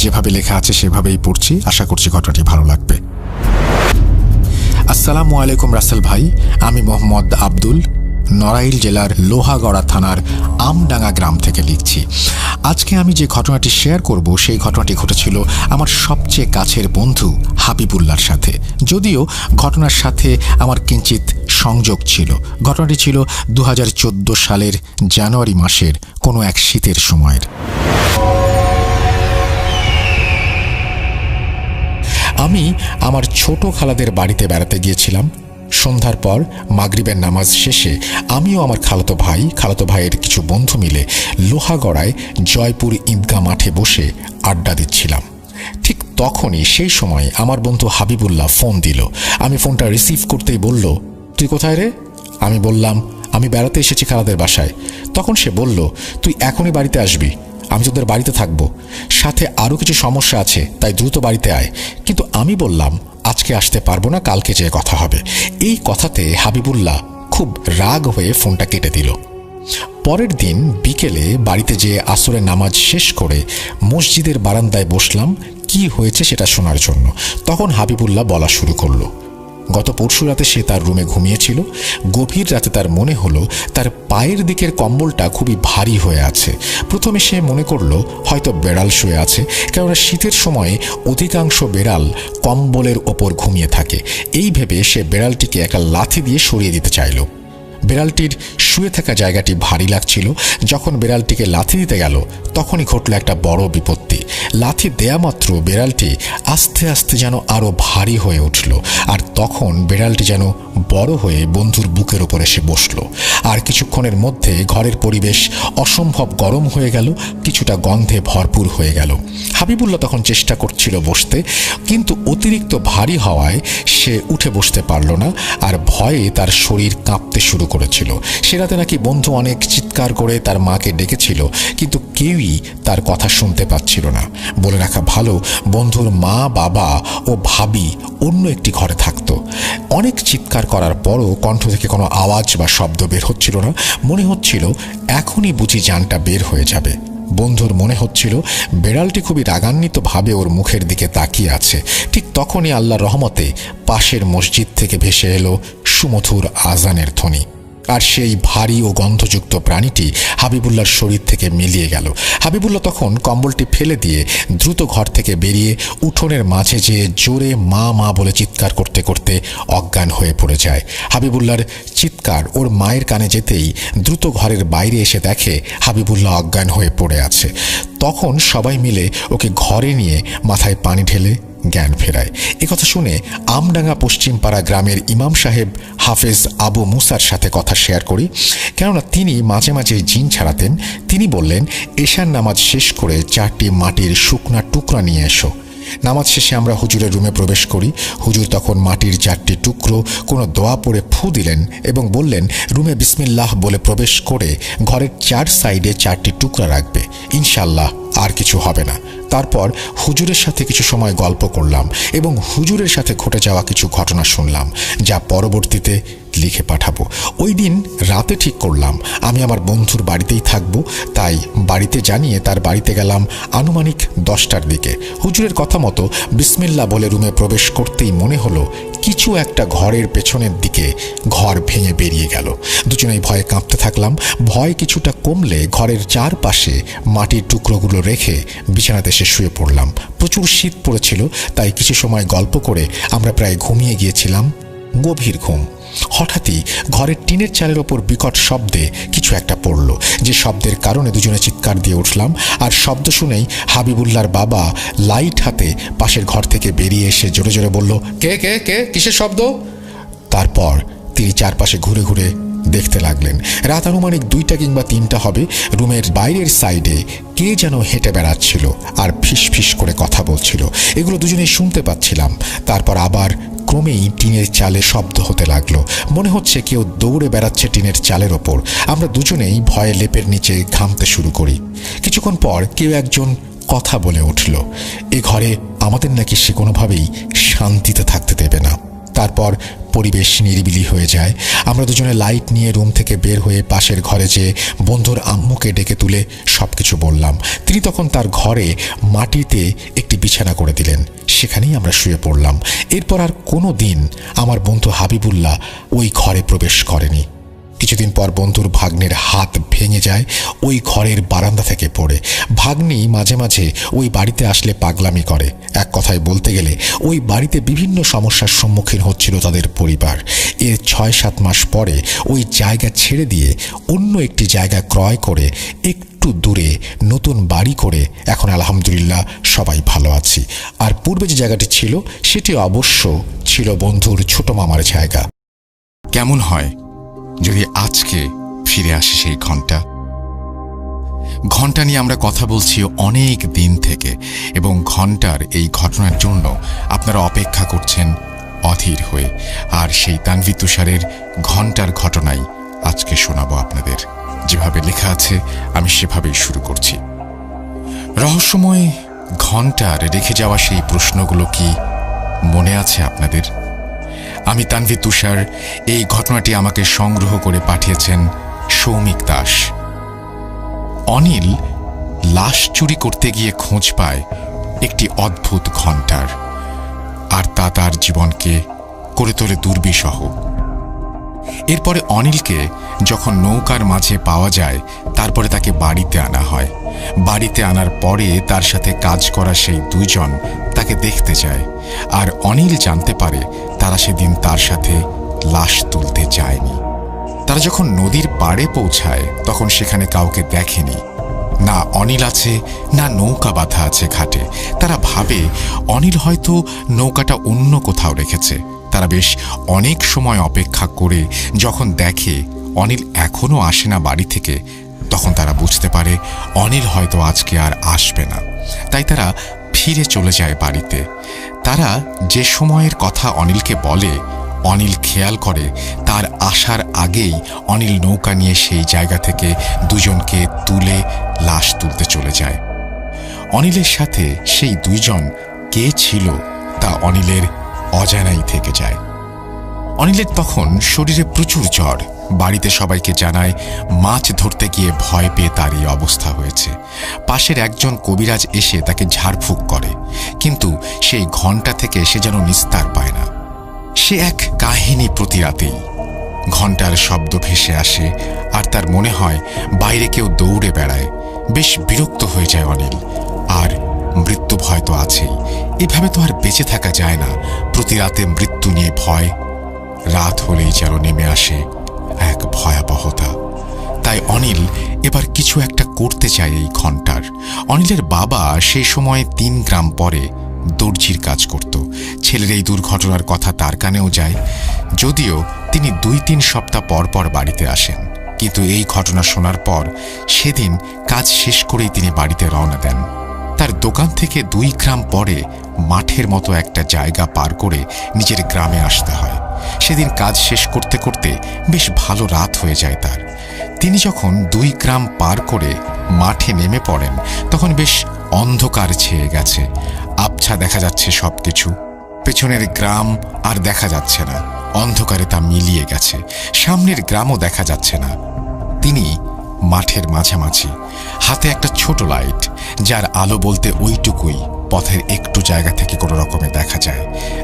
যেভাবে লেখা আছে সেভাবেই পড়ছি, আশা করছি ঘটনাটি ভালো লাগবে। আসসালামু আলাইকুম রাসেল ভাই, আমি মোহাম্মদ আব্দুল, নড়াইল জেলার লোহাগড়া থানার আমডাঙ্গা গ্রাম থেকে লিখছি। আজকে আমি যে ঘটনাটি শেয়ার করব সেই ঘটনাটি ঘটেছিল আমার সবচেয়ে কাছের বন্ধু হাবিবুল্লাহর সাথে। যদিও ঘটনার সাথে আমার কিঞ্চিত সংযোগ ছিল। ঘটনাটি ছিল 2014 সালের জানুয়ারি মাসের কোনো এক শীতের সময়ের। আমি আমার ছোট খালাদের বাড়িতে বেড়াতে গিয়েছিলাম। সন্ধ্যার পর মাগরিবের নামাজ শেষে আমিও আমার খালাতো ভাইয়ের কিছু বন্ধু মিলে লোহাগড়ায় জয়পুর ঈদগাহ মাঠে বসে আড্ডা দিচ্ছিলাম। ঠিক তখনই সেই সময় আমার বন্ধু হাবিবুল্লাহ ফোন দিল। আমি ফোনটা রিসিভ করতেই বলল, তুই কোথায় রে? আমি বললাম, আমি বেড়াতে এসেছি খালাদের বাসায়। তখন সে বলল, তুই এখনই বাড়িতে আসবি, আমি তোদের বাড়িতে থাকবো, সাথে আরও কিছু সমস্যা আছে, তাই দ্রুত বাড়িতে আয়। কিন্তু আমি বললাম, আজকে আসতে পারবো না, কালকে যেয়ে কথা হবে। এই কথাতে হাবিবুল্লাহ খুব রাগ হয়ে ফোনটা কেটে দিল। পরের দিন বিকেলে বাড়িতে যেয়ে আসরের নামাজ শেষ করে মসজিদের বারান্দায় বসলাম কি হয়েছে সেটা শোনার জন্য। তখন হাবিবুল্লাহ বলা শুরু করলো, গত পরশু রাতে সে তার রুমে ঘুমিয়েছিল। গভীর রাতে তার মনে হলো তার পায়ের দিকের কম্বলটা খুবই ভারী হয়ে আছে। প্রথমে সে মনে করলো হয়তো বেড়াল শুয়ে আছে, কেননা শীতের সময়ে অধিকাংশ বেড়াল কম্বলের ওপর ঘুমিয়ে থাকে। এই ভেবে সে বেড়ালটিকে একটা লাথি দিয়ে সরিয়ে দিতে চাইল। বেড়ালটির শুয়ে থাকা জায়গাটি ভারী লাগছিল। যখন বেড়ালটিকে লাথি দিতে গেল তখনই ঘটল একটা বড় বিপত্তি। লাথি দেয়া মাত্র বেড়ালটি আস্তে আস্তে যেন আরো ভারী হয়ে উঠল, আর তখন বেড়ালটি যেন বড় হয়ে বন্ধুর বুকের ওপর এসে বসল। আর কিছুক্ষণের মধ্যে ঘরের পরিবেশ অসম্ভব গরম হয়ে গেল, কিছুটা গন্ধে ভরপুর হয়ে গেল। হাবিবুল্লাহ তখন চেষ্টা করছিল বসতে, কিন্তু অতিরিক্ত ভারী হওয়ায় সে উঠে বসতে পারল না, আর ভয়ে তার শরীর কাঁপতে শুরু করেছিল। সে রাতে নাকি বন্ধু অনেক চিৎকার করে তার মাকে ডেকেছিল, কিন্তু কেউই তার কথা শুনতে পাচ্ছিল না। বলে রাখা ভালো, বন্ধুর মা, বাবা ও ভাবি অন্য একটি ঘরে থাকতো। অনেক চিৎকার করার পরও কণ্ঠ থেকে কোনো আওয়াজ বা শব্দ বের হচ্ছিল না। মনে হচ্ছিল এখনই বুঝি জানটা বের হয়ে যাবে। বন্ধুর মনে হচ্ছিল বেড়ালটি খুবই রাগান্বিত ভাবে ওর মুখের দিকে তাকিয়ে আছে। ঠিক তখনই আল্লাহর রহমতে পাশের মসজিদ থেকে ভেসে এলো সুমধুর আজানের ধ্বনি, আর সেই ভারী ও গন্ধযুক্ত প্রাণীটি হাবিবুল্লাহর শরীর থেকে মিলিয়ে গেল। হাবিবুল্লাহ তখন কম্বলটি ফেলে দিয়ে দ্রুত ঘর থেকে বেরিয়ে উঠোনের মাঝে যেয়ে জোরে মা মা বলে চিৎকার করতে করতে অজ্ঞান হয়ে পড়ে যায়। হাবিবুল্লাহর চিৎকার ওর মায়ের কানে যেতেই দ্রুত ঘরের বাইরে এসে দেখে হাবিবুল্লাহ অজ্ঞান হয়ে পড়ে আছে। তখন সবাই মিলে ওকে ঘরে নিয়ে মাথায় পানি ঢেলে জ্ঞান ফেরায়। একথা শুনে আমডাঙ্গা পশ্চিমপাড়া গ্রামের ইমাম সাহেব হাফেজ আবু মুসার সাথে কথা শেয়ার করি, কেননা তিনি মাঝে মাঝে জিন ছাড়াতেন। তিনি বললেন, এশার নামাজ শেষ করে 4টি মাটির শুকনা টুকরা নিয়ে এসো। নামাজ শেষে আমরা হুজুরের রুমে প্রবেশ করি। হুজুর তখন মাটির 4টি টুকরো কোনো দোয়া পড়ে ফু দিলেন এবং বললেন, রুমে বিসমিল্লাহ বলে প্রবেশ করে ঘরের 4 সাইডে 4টি টুকরা রাখবে, ইনশাল্লাহ আর কিছু হবে না। তারপর হুজুরের সাথে কিছু সময় গল্প করলাম এবং হুজুরের সাথে ঘটে যাওয়া কিছু ঘটনা শুনলাম, যা পরবর্তীতে লিখে পাঠাবো। ওই দিন রাতে ঠিক করলাম আমি আমার বন্ধুর বাড়িতেই থাকবো, তাই বাড়িতে জানিয়ে তার বাড়িতে গেলাম আনুমানিক 10টার দিকে। হুজুরের কথা মতো বিসমিল্লাহ বলে রুমে প্রবেশ করতেই মনে হলো কিছু একটা ঘরের পেছনের দিকে ঘর ভেঙে বেরিয়ে গেল। দুজনেই ভয়ে কাঁপতে থাকলাম। ভয় কিছুটা কমলে ঘরের চারপাশে মাটির টুকরোগুলো রেখে বিছানাতে এসে শুয়ে পড়লাম। প্রচুর শীত পড়েছিল, তাই কিছু সময় গল্প করে আমরা প্রায় ঘুমিয়ে গিয়েছিলাম। গভীর ঘুম। হঠাৎই ঘরের টিনের চালের ওপর বিকট শব্দে কিছু একটা পড়ল, যে শব্দের কারণে দুজনে চিৎকার দিয়ে উঠলাম। আর শব্দ শুনেই হাবিবুল্লাহর বাবা লাইট হাতে পাশের ঘর থেকে বেরিয়ে এসে জোরে জোরে বলল, কে কে কে কিসের শব্দ? তারপর তিনি চারপাশে ঘুরে ঘুরে দেখতে লাগলেন। রাত আনুমানিক 2টা কিংবা 3টা হবে। রুমের বাইরের সাইডে কে যেন হেঁটে বেড়াচ্ছিল আর ফিস ফিস করে কথা বলছিল। এগুলো দুজনেই শুনতে পাচ্ছিলাম। তারপর আবার ক্রমেই টিনের চালে শব্দ হতে লাগলো। মনে হচ্ছে কেউ দৌড়ে বেড়াচ্ছে টিনের চালের ওপর। আমরা দুজনেই ভয়ে লেপের নিচে ঘামতে শুরু করি। কিছুক্ষণ পর কেউ একজন কথা বলে উঠল, এ ঘরে আমাদের নাকি সে কোনোভাবেই শান্তিতে থাকতে দেবে না। তারপর পরিবেশ নিরিবিলি হয়ে যায়। আমরা দুজনে লাইট নিয়ে রুম থেকে বের হয়ে পাশের ঘরে যেয়ে বন্ধুর আম্মুকে ডেকে তুলে সবকিছু বললাম। তিনি তখন তার ঘরে মাটিতে একটি বিছানা করে দিলেন, সেখানেই আমরা শুয়ে পড়লাম। এরপর আর কোনো দিন আমার বন্ধু হাবিবুল্লাহ ওই ঘরে প্রবেশ করেনি। কিছুদিন পর বন্ধুর ভাগ্নের হাত ভেঙে যায় ওই ঘরের বারান্দা থেকে পড়ে। ভাগ্নি মাঝে মাঝে ওই বাড়িতে আসলে পাগলামি করে। এক কথায় বলতে গেলে ওই বাড়িতে বিভিন্ন সমস্যার সম্মুখীন হচ্ছিল তাদের পরিবার। এর 6-7 মাস পরে ওই জায়গা ছেড়ে দিয়ে অন্য একটি জায়গা ক্রয় করে একটু দূরে নতুন বাড়ি করে এখন আলহামদুলিল্লাহ সবাই ভালো আছি। আর পূর্বে যে জায়গাটি ছিল সেটি অবশ্য ছিল বন্ধুর ছোট মামার জায়গা। কেমন হয় যদি আজকে ফিরে আসে সেই ঘন্টা নিয়ে আমরা কথা বলছি অনেক দিন থেকে, এবং ঘন্টার এই ঘটনার জন্য আপনারা অপেক্ষা করছেন অধীর হয়ে। আর সেই তানভি তুষারের ঘন্টার ঘটনাই আজকে শোনাবো আপনাদের। যেভাবে লেখা আছে আমি সেভাবেই শুরু করছি। রহস্যময় ঘন্টার রেখে যাওয়া সেই প্রশ্নগুলো কি মনে আছে আপনাদের? আমি তানভি তুষার। এই ঘটনাটি আমাকে সংগ্রহ করে পাঠিয়েছেন সৌমিক দাস। অনিল লাশ চুরি করতে গিয়ে খোঁজ পায় একটি অদ্ভুত ঘণ্টার, আর তা তার জীবনকে করে তোলে দুর্বিষহ। এরপরে অনিলকে যখন নৌকার মাঝে পাওয়া যায়, তারপরে তাকে বাড়িতে আনা হয়। বাড়িতে আনার পরে তার সাথে কাজ করা সেই দুইজন তাকে দেখতে যায়, আর অনিল জানতে পারে তারা সেদিন তার সাথে লাশ তুলতে যায়নি। তারা যখন নদীর পাড়ে পৌঁছায় তখন সেখানে কাউকে দেখেনি, না অনিল আছে না নৌকা বাঁধা আছে ঘাটে। তারা ভাবে অনিল হয়তো নৌকাটা অন্য কোথাও রেখেছে। তারা বেশ অনেক সময় অপেক্ষা করে যখন দেখে অনিল এখনো আসে না বাড়ি থেকে, তখন তারা বুঝতে পারে অনিল হয়তো আজকে আর আসবে না। তাই তারা ফিরে চলে যায় বাড়িতে। তারা যে সময়ের কথা অনিলকে বলে, অনিল খেয়াল করে তার আসার আগেই অনিল নৌকা নিয়ে সেই জায়গা থেকে দুজনকে তুলে লাশ তুলতে চলে যায়। অনিলের সাথে সেই দুইজন কে ছিল তা অনিলের অজানাই থেকে যায়। অনিলের তখন শরীরে প্রচুর জ্বর। বাড়িতে সবাইকে জানায় মাছ ধরতে গিয়ে ভয় পেয়ে তার এই অবস্থা হয়েছে। পাশের একজন কবিরাজ এসে তাকে ঝাড়ফুঁক করে, কিন্তু সেই ঘণ্টা থেকে সে যেন নিস্তার পায় না। সে এক কাহিনী প্রতি রাতেই। ঘণ্টার শব্দ ভেসে আসে, আর তার মনে হয় বাইরে কেউ দৌড়ে বেড়ায়। বেশ বিরক্ত হয়ে যায় অনিল। আর মৃত্যু ভয় তো আছেই। এভাবে তো আর বেঁচে থাকা যায় না। প্রতি রাতে মৃত্যু নিয়ে ভয়। রাত হলেই যেন নেমে আসে এক ভয়াবহতা। তাই অনিল এবার কিছু একটা করতে চায় এই ঘণ্টার। অনিলের বাবা সেই সময় 3 গ্রাম পরে দর্জির কাজ করত। ছেলের এই দুর্ঘটনার কথা তার কানেও যায়, যদিও তিনি 2-3 সপ্তাহ পর পর বাড়িতে আসেন। কিন্তু এই ঘটনা শোনার পর সেদিন কাজ শেষ করেই তিনি বাড়িতে রওনা দেন। তার দোকান থেকে 2 গ্রাম পরে মাঠের মতো একটা জায়গা পার করে নিজের গ্রামে আসতে হয়। সেদিন কাজ শেষ করতে করতে বেশ ভালো রাত হয়ে যায় তার। তিনি যখন 2 গ্রাম পার করে মাঠে নেমে পড়েন, তখন বেশ অন্ধকার ছেয়ে গেছে। আবছা দেখা যাচ্ছে সবকিছু। পেছনের গ্রাম আর দেখা যাচ্ছে না, অন্ধকারে তা মিলিয়ে গেছে। সামনের গ্রামও দেখা যাচ্ছে না। তিনি মাঠের মাঝামাঝি, হাতে একটা ছোট লাইট, যার আলো বলতে ওইটুকুই পথের একটু জায়গা থেকে কোনো রকমে দেখা যায়।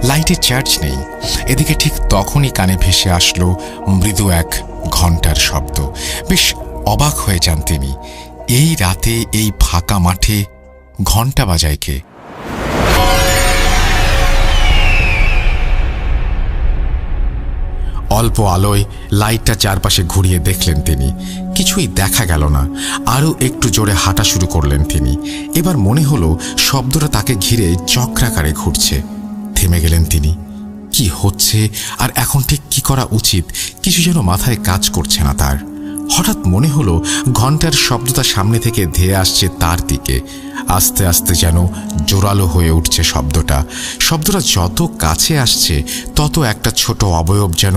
লাইটের চার্জ নেই। এদিকে ঠিক তখনই কানে ভেসে আসলো মৃদু এক ঘণ্টার শব্দ। বেশ অবাক হয়ে যান তিনি। এই রাতে এই ফাঁকা মাঠে ঘণ্টা বাজায় কে? অল্প আলোয় লাইটটা চারপাশে ঘুরিয়ে দেখলেন তিনি। কিছুই দেখা গেল না। আরও একটু জোরে হাঁটা শুরু করলেন তিনি। এবার মনে হলো শব্দটা তাকে ঘিরে চক্রাকারে ঘুরছে। থেমে গেলেন তিনি। কি হচ্ছে আর এখন ঠিক কি করা উচিত কিছু যেন মাথায় কাজ করছে না তার। হঠাৎ মনে হলো ঘণ্টার শব্দটা সামনে থেকে ধেয়ে আসছে তার দিকে। আস্তে আস্তে যেন জোরালো হয়ে উঠছে শব্দটা। শব্দটা যত কাছে আসছে তত একটা ছোট অবয়ব যেন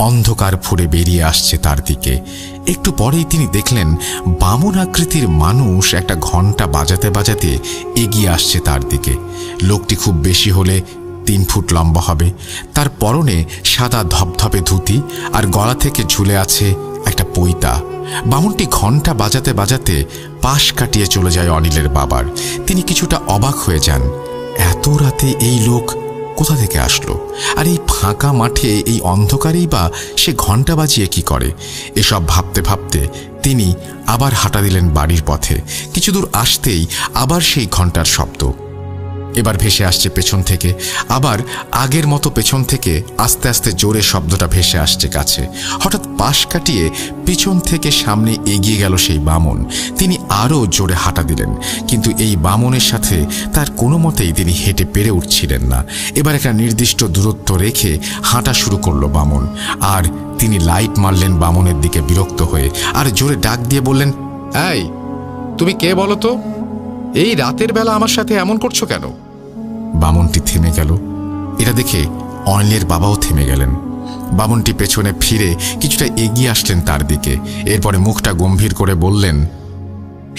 অন্ধকার ফুঁড়ে বেরিয়ে আসছে তার দিকে। একটু পরেই তিনি দেখলেন বামন আকৃতির মানুষ একটা ঘণ্টা বাজাতে বাজাতে এগিয়ে আসছে তার দিকে। লোকটি খুব বেশি হলে 3 ফুট লম্বা হবে। তার পরনে সাদা ধপধপে ধুতি আর গলা থেকে ঝুলে আছে একটা পৈতা। বামুনটি ঘণ্টা বাজাতে বাজাতে পাশ কাটিয়ে চলে যায় অনিলের বাবার। তিনি কিছুটা অবাক হয়ে যান, এত রাতে এই লোক কোথা থেকে আসলো, আর এই ফাঁকা মাঠে এই অন্ধকারেই বা সে ঘণ্টা বাজিয়ে কি করে? এসব ভাবতে ভাবতে তিনি আবার হাঁটা দিলেন বাড়ির পথে। কিছু দূর আসতেই আবার সেই ঘণ্টার শব্দ। এবার ভেসে আসছে পেছন থেকে, আবার আগের মতো পেছন থেকে আস্তে আস্তে জোরে শব্দটা ভেসে আসছে কাছে। হঠাৎ পাশ কাটিয়ে পিছন থেকে সামনে এগিয়ে গেল সেই বামন। তিনি আরও জোরে হাঁটা দিলেন, কিন্তু এই বামনের সাথে তার কোনো মতেই তিনি হেঁটে পেরে উঠছিলেন না। এবার একটা নির্দিষ্ট দূরত্ব রেখে হাঁটা শুরু করলো বামন, আর তিনি লাইট মারলেন বামনের দিকে বিরক্ত হয়ে, আর জোরে ডাক দিয়ে বললেন, এই তুমি কে বলো তো? এই রাতের বেলা আমার সাথে এমন করছো কেন? বামনটি থেমে গেল। এটা দেখে অনিলের বাবাও থেমে গেলেন। বামনটি পেছনে ফিরে কিছুটা এগিয়ে আসলেন তার দিকে। এরপরে মুখটা গম্ভীর করে বললেন,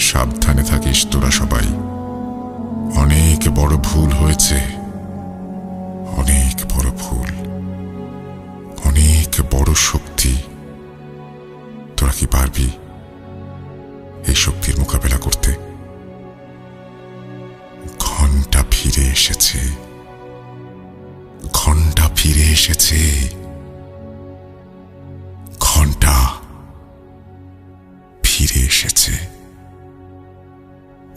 সাবধানে থাকিস তোরা সবাই, অনেক বড় ভুল হয়েছে, অনেক বড় ভুল, অনেক বড় শক্তি। তোরা কি পারবি এই শক্তির মোকাবেলা করতে? ঘণ্টা ফিরে এসেছে, ঘণ্টা ফিরে এসেছে, ঘণ্টা ফিরে এসেছে।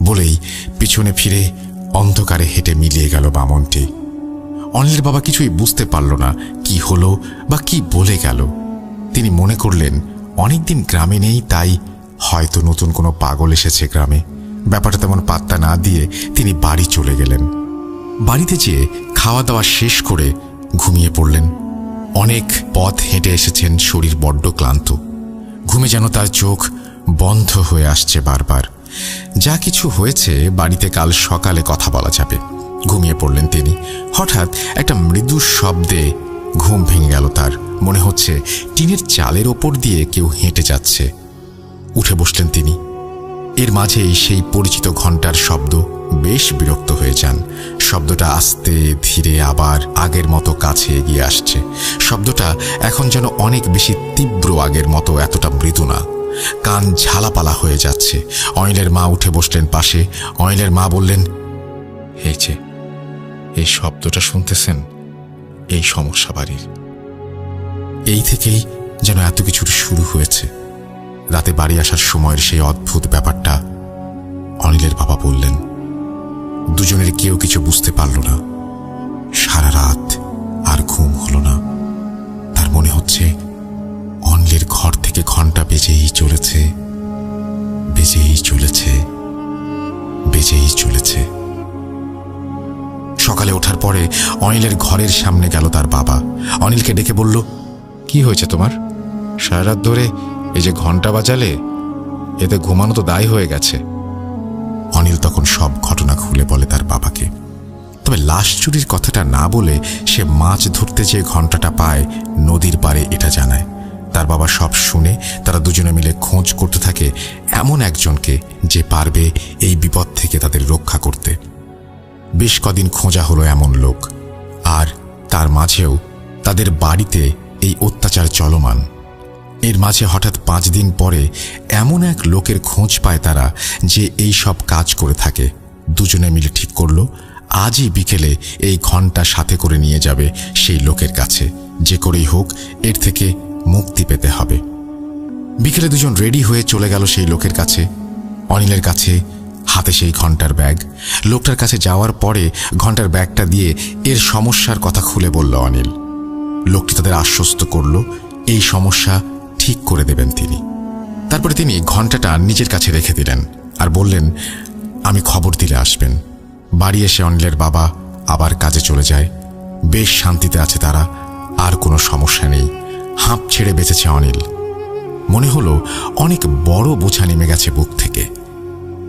বলেই পিছনে ফিরে অন্ধকারে হেঁটে মিলিয়ে গেল বামনটি। অনিলের বাবা কিছুই বুঝতে পারল না কি হলো বা কি বলে গেল। তিনি মনে করলেন অনেকদিন গ্রামে নেই, তাই হয়তো নতুন কোনো পাগল এসেছে গ্রামে। ব্যাপারটা তেমন পাত্তা না দিয়ে তিনি বাড়ি চলে গেলেন। বাড়িতে যেয়ে খাওয়া দাওয়া শেষ করে ঘুমিয়ে পড়লেন। অনেক পথ হেঁটে এসেছেন, শরীর বড্ড ক্লান্ত। ঘুমে যেন তার চোখ বন্ধ হয়ে আসছে বারবার। যা কিছু হয়েছে বাড়িতে কাল সকালে কথা বলা যাবে। ঘুমিয়ে পড়লেন তিনি। হঠাৎ একটা মৃদু শব্দে ঘুম ভেঙে গেল তার। মনে হচ্ছে টিনের চালের ওপর দিয়ে কেউ হেঁটে যাচ্ছে। উঠে বসলেন তিনি। এর মাঝেই সেই পরিচিত ঘণ্টার শব্দ। বেশ বিরক্ত হয়ে যান। শব্দটা আস্তে ধীরে আবার আগের মতো কাছে এগিয়ে আসছে। শব্দটা এখন যেন অনেক বেশি তীব্র, আগের মতো এতটা মৃদু না। কান ঝালাপালা হয়ে যাচ্ছে। অনিলের মা উঠে বসলেন পাশে। অনিলের মা বললেন, হয়েছে, এই শব্দটা শুনতেছেন, এই সমস্যা বাড়ির। এই থেকেই যেন এত কিছুর শুরু হয়েছে। রাতে বাড়ি আসার সময়ের সেই অদ্ভুত ব্যাপারটা অনিলের বাবা বললেন। দুজনের কেউ কিছু বুঝতে পারল না। সারা রাত আর ঘুম হলো না। তার মনে হচ্ছে অনিলের ঘর থেকে ঘণ্টা বেজেই চলেছে, বেজেই চলেছে, বেজেই চলেছে। সকালে ওঠার পরে অনিলের ঘরের সামনে গেল তার বাবা। অনিলকে ডেকে বলল, কি হয়েছে তোমার? সারা রাত ধরে এই যে ঘণ্টা বাজালে, এতে ঘুমানো তো দায় হয়ে গেছে। অনিল তখন সব ঘটনা খুলে বলে তার বাবাকে। তবে লাশ চুরির কথাটা না বলে সে মাছ ধরতে যে ঘণ্টাটা পায় নদীর পাড়ে এটা জানায়। তার বাবা সব শুনে তারা দুজনে মিলে খোঁজ করতে থাকে এমন একজনকে যে পারবে এই বিপদ থেকে তাদের রক্ষা করতে। বেশ কদিন খোঁজা হলো এমন লোক, আর তার মাঝেও তাদের বাড়িতে এই অত্যাচার চলমান। এর মাঝে হঠাৎ 5 দিন পরে এমন এক লোকের খোঁজ পায় তারা, যে এই সব কাজ করে থাকে। দুজনে মিলে ঠিক করলো আজই বিকেলে এই ঘণ্টা সাথে করে নিয়ে যাবে সেই লোকের কাছে। যে করেই হোক এর থেকে মুক্তি পেতে হবে। বিকেলে দুজন রেডি হয়ে চলে গেল সেই লোকের কাছে। অনিলের কাছে হাতে সেই ঘণ্টার ব্যাগ। লোকটার কাছে যাওয়ার পরে ঘণ্টার ব্যাগটা দিয়ে এর সমস্যার কথা খুলে বলল অনিল। লোকটি তাদের আশ্বস্ত করল এই সমস্যা ঠিক করে দেবেন তিনি। তারপরে তিনি ঘণ্টাটা নিজের কাছে রেখে দিলেন আর বললেন, আমি খবর দিলে আসবেন। বাড়ি এসে অনিলের বাবা আবার কাজে চলে যায়। বেশ শান্তিতে আছে তারা, আর কোনো সমস্যা নেই। হাঁপ ছেড়ে বেঁচেছে অনিল। মনে হলো অনেক বড় বোঝা নেমে গেছে বুক থেকে।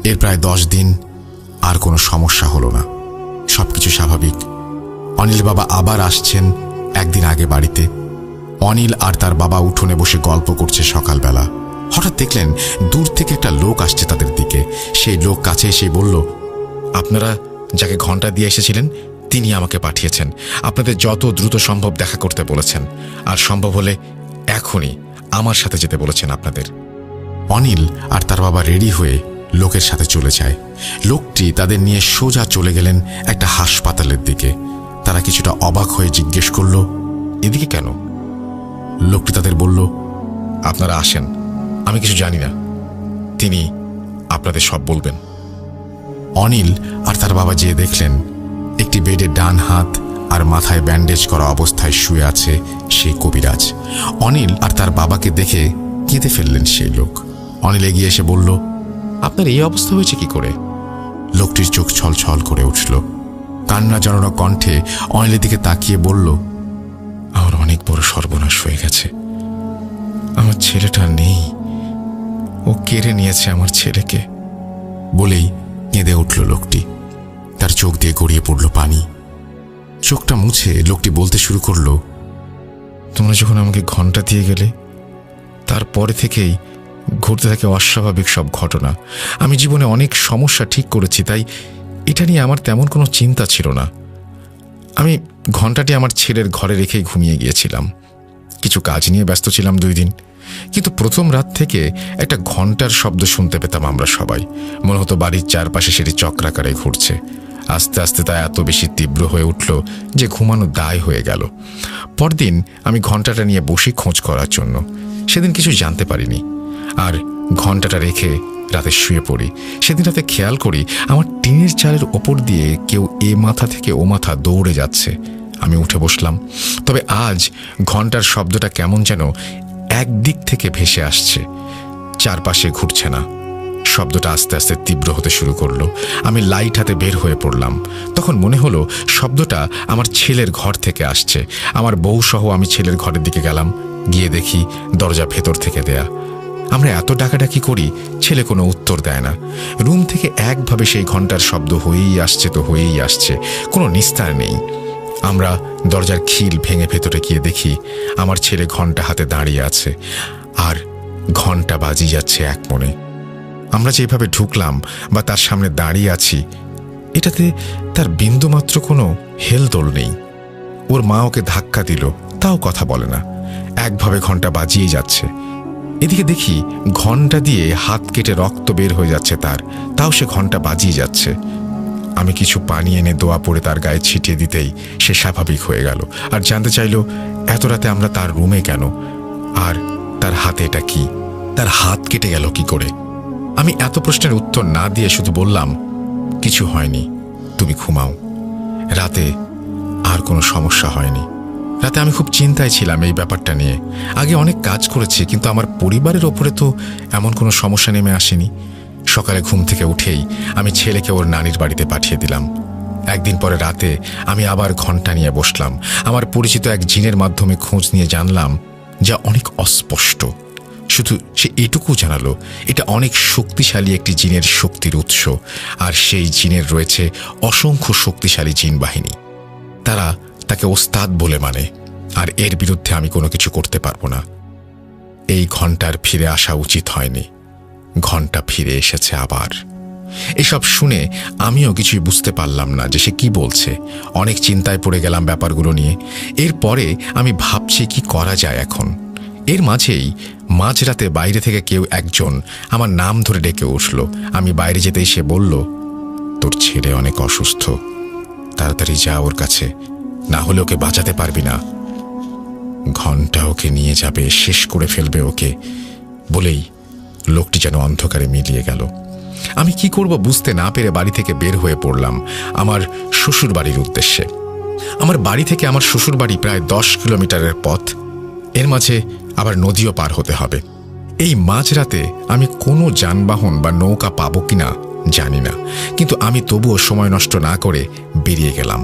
এর প্রায় 10 দিন আর কোনো সমস্যা হলো না। সবকিছু স্বাভাবিক। অনিল বাবা আবার আসছেন একদিন আগে বাড়িতে। অনিল আর তার বাবা উঠোনে বসে গল্প করছে সকালবেলা। হঠাৎ দেখলেন দূর থেকে একটা লোক আসছে তাদের দিকে। সেই লোক কাছে এসে বলল, আপনারা যাকে ঘণ্টা দিয়ে এসেছিলেন তিনি আমাকে পাঠিয়েছেন। আপনাদের যত দ্রুত সম্ভব দেখা করতে বলেছেন, আর সম্ভব হলে এখনই আমার সাথে যেতে বলেছেন আপনাদের। অনিল আর তার বাবা রেডি হয়ে লোকের সাথে চলে যায়। লোকটি তাদের নিয়ে সোজা চলে গেলেন একটা হাসপাতালের দিকে। তারা কিছুটা অবাক হয়ে জিজ্ঞেস করল, এদিকে কেন? লোকটি তাদের বলল, আপনারা আসেন, আমি কিছু জানি না, তিনি আপনাদের সব বলবেন। অনিল আর তার বাবা যেয়ে দেখলেন একটি বেডে ডান হাত আর মাথায় ব্যান্ডেজ করা অবস্থায় শুয়ে আছে সেই কবিরাজ। অনিল আর তার বাবাকে দেখে কেঁদে ফেললেন সেই লোক। অনিল এগিয়ে এসে বলল, আপনার এই অবস্থা হয়েছে কি করে? লোকটির চোখ ছলছল করে উঠল। কান্না জড়ানো কণ্ঠে অনিলের দিকে তাকিয়ে বলল, আমার অনেক বড় সর্বনাশ হয়ে গেছে। আমার ছেলেটা নেই, ও কেড়ে নিয়েছে আমার ছেলেকে। বলেই কেঁদে উঠল লোকটি। তার চোখ দিয়ে গড়িয়ে পড়ল পানি। চোখটা মুছে লোকটি বলতে শুরু করলো, তোমরা যখন আমাকে ঘন্টা দিয়ে গেলে, তারপরে থেকেই ঘটতে থাকে অস্বাভাবিক সব ঘটনা। আমি জীবনে অনেক সমস্যা ঠিক করেছি, তাই এটা নিয়ে আমার তেমন কোনো চিন্তা ছিল না। আমি ঘন্টাটি আমার ছেলের ঘরে রেখেই ঘুমিয়ে গিয়েছিলাম। কিছু কাজ নিয়ে ব্যস্ত ছিলাম 2 দিন, কিন্তু প্রথম রাত থেকে একটা ঘন্টার শব্দ শুনতে পেতাম আমরা সবাই। মনে হতো বাড়ির চারপাশে সেটি চক্রাকারে ঘুরছে। আস্তে আস্তে তা এত বেশি তীব্র হয়ে উঠল যে ঘুমানো দায় হয়ে গেল। পরদিন আমি ঘন্টাটা নিয়ে বসি খোঁজ করার জন্য। সেদিন কিছু জানতে পারিনি, আর ঘন্টাটা রেখে রাতে শুয়ে পড়ি। সেদিন রাতে খেয়াল করি আমার টিনের চালের ওপর দিয়ে কেউ এ মাথা থেকে ও মাথা দৌড়ে যাচ্ছে। আমি উঠে বসলাম, তবে আজ ঘন্টার শব্দটা কেমন যেন একদিক থেকে ভেসে আসছে, চারপাশে ঘুরছে না। শব্দটা আস্তে আস্তে তীব্র হতে শুরু করলো। আমি লাইট হাতে বের হয়ে পড়লাম। তখন মনে হলো শব্দটা আমার ছেলের ঘর থেকে আসছে। আমার বউ সহ আমি ছেলের ঘরের দিকে গেলাম। গিয়ে দেখি দরজা ভেতর থেকে দেয়া। আমরা এত ডাকাডাকি করি, ছেলে কোনো উত্তর দেয় না। রুম থেকে একভাবে সেই ঘন্টার শব্দ হয়েই আসছে তো হয়েই আসছে, কোনো নিস্তার নেই। আমরা দরজার খিল ভেঙে ভেতরে গিয়ে দেখি আমার ছেলে ঘন্টা হাতে দাঁড়িয়ে আছে, আর ঘন্টা বাজিয়ে যাচ্ছে এক মনে। আমরা যেভাবে ঢুকলাম বা তার সামনে দাঁড়িয়ে আছি, এটাতে তার বিন্দুমাত্র কোনো হেলদোল নেই। ওর মা ওকে ধাক্কা দিল, তাও কথা বলে না, একভাবে ঘন্টা বাজিয়ে যাচ্ছে। এদিকে দেখি ঘন্টা দিয়ে হাত কেটে রক্ত বের হয়ে যাচ্ছে তার, তাও সে ঘন্টা বাজিয়ে যাচ্ছে। আমি কিছু পানি এনে দোয়া পড়ে তার গায়ে ছিটিয়ে দিতেই সে স্বাভাবিক হয়ে গেল, আর জানতে চাইল এত রাতে আমরা তার রুমে কেন, আর তার হাতে এটা কি, তার হাত কেটে গেল কি করে। আমি এত প্রশ্নের উত্তর না দিয়ে শুধু বললাম, কিছু হয়নি, তুমি ঘুমাও। রাতে আর কোনো সমস্যা হয়নি। রাতে আমি খুব চিন্তায় ছিলাম এই ব্যাপারটা নিয়ে। আগে অনেক কাজ করেছি, কিন্তু আমার পরিবারের ওপরে তো এমন কোনো সমস্যা নেমে আসেনি। সকালে ঘুম থেকে উঠেই আমি ছেলেকে ওর নানির বাড়িতে পাঠিয়ে দিলাম। একদিন পরে রাতে আমি আবার ঘন্টা নিয়ে বসলাম। আমার পরিচিত এক জিনের মাধ্যমে খোঁজ নিয়ে জানলাম, যা অনেক অস্পষ্ট। শুধু সে এটুকু জানালো, এটা অনেক শক্তিশালী একটি জিনের শক্তির উৎস, আর সেই জিনের রয়েছে অসংখ্য শক্তিশালী জিন বাহিনী। তারা তাকে ওস্তাদ বলে মানে, আর এর বিরুদ্ধে আমি কোনো কিছু করতে পারবো না। এই ঘন্টার ফিরে আসা উচিত হয়নি। ঘন্টা ফিরে এসেছে আবার। এসব শুনে আমিও কিছুই বুঝতে পারলাম না যে সে কি বলছে। অনেক চিন্তায় পড়ে গেলাম ব্যাপারগুলো নিয়ে। এরপরে আমি ভাবছি কি করা যায় এখন। এর মাঝেই মাঝরাতে বাইরে থেকে কেউ একজন আমার নাম ধরে ডেকে উঠল। আমি বাইরে যেতেই সে বলল, তোর ছেলে অনেক অসুস্থ, তাড়াতাড়ি যা ওর কাছে, না হলে ওকে বাঁচাতে পারবি না। ঘন্টা ওকে নিয়ে যাবে, শেষ করে ফেলবে ওকে। বলেই লোকটি যেন অন্ধকারে মিলিয়ে গেল। আমি কি করব বুঝতে না পেরে বাড়ি থেকে বের হয়ে পড়লাম আমার শ্বশুর বাড়ির উদ্দেশ্যে। আমার বাড়ি থেকে আমার শ্বশুর বাড়ি প্রায় 10 কিলোমিটারের পথ। এর মাঝে আবার নদীও পার হতে হবে। এই মাঝরাতে আমি কোনো যানবাহন বা নৌকা পাবো কিনা জানি না, কিন্তু আমি তবুও সময় নষ্ট না করে বেরিয়ে গেলাম।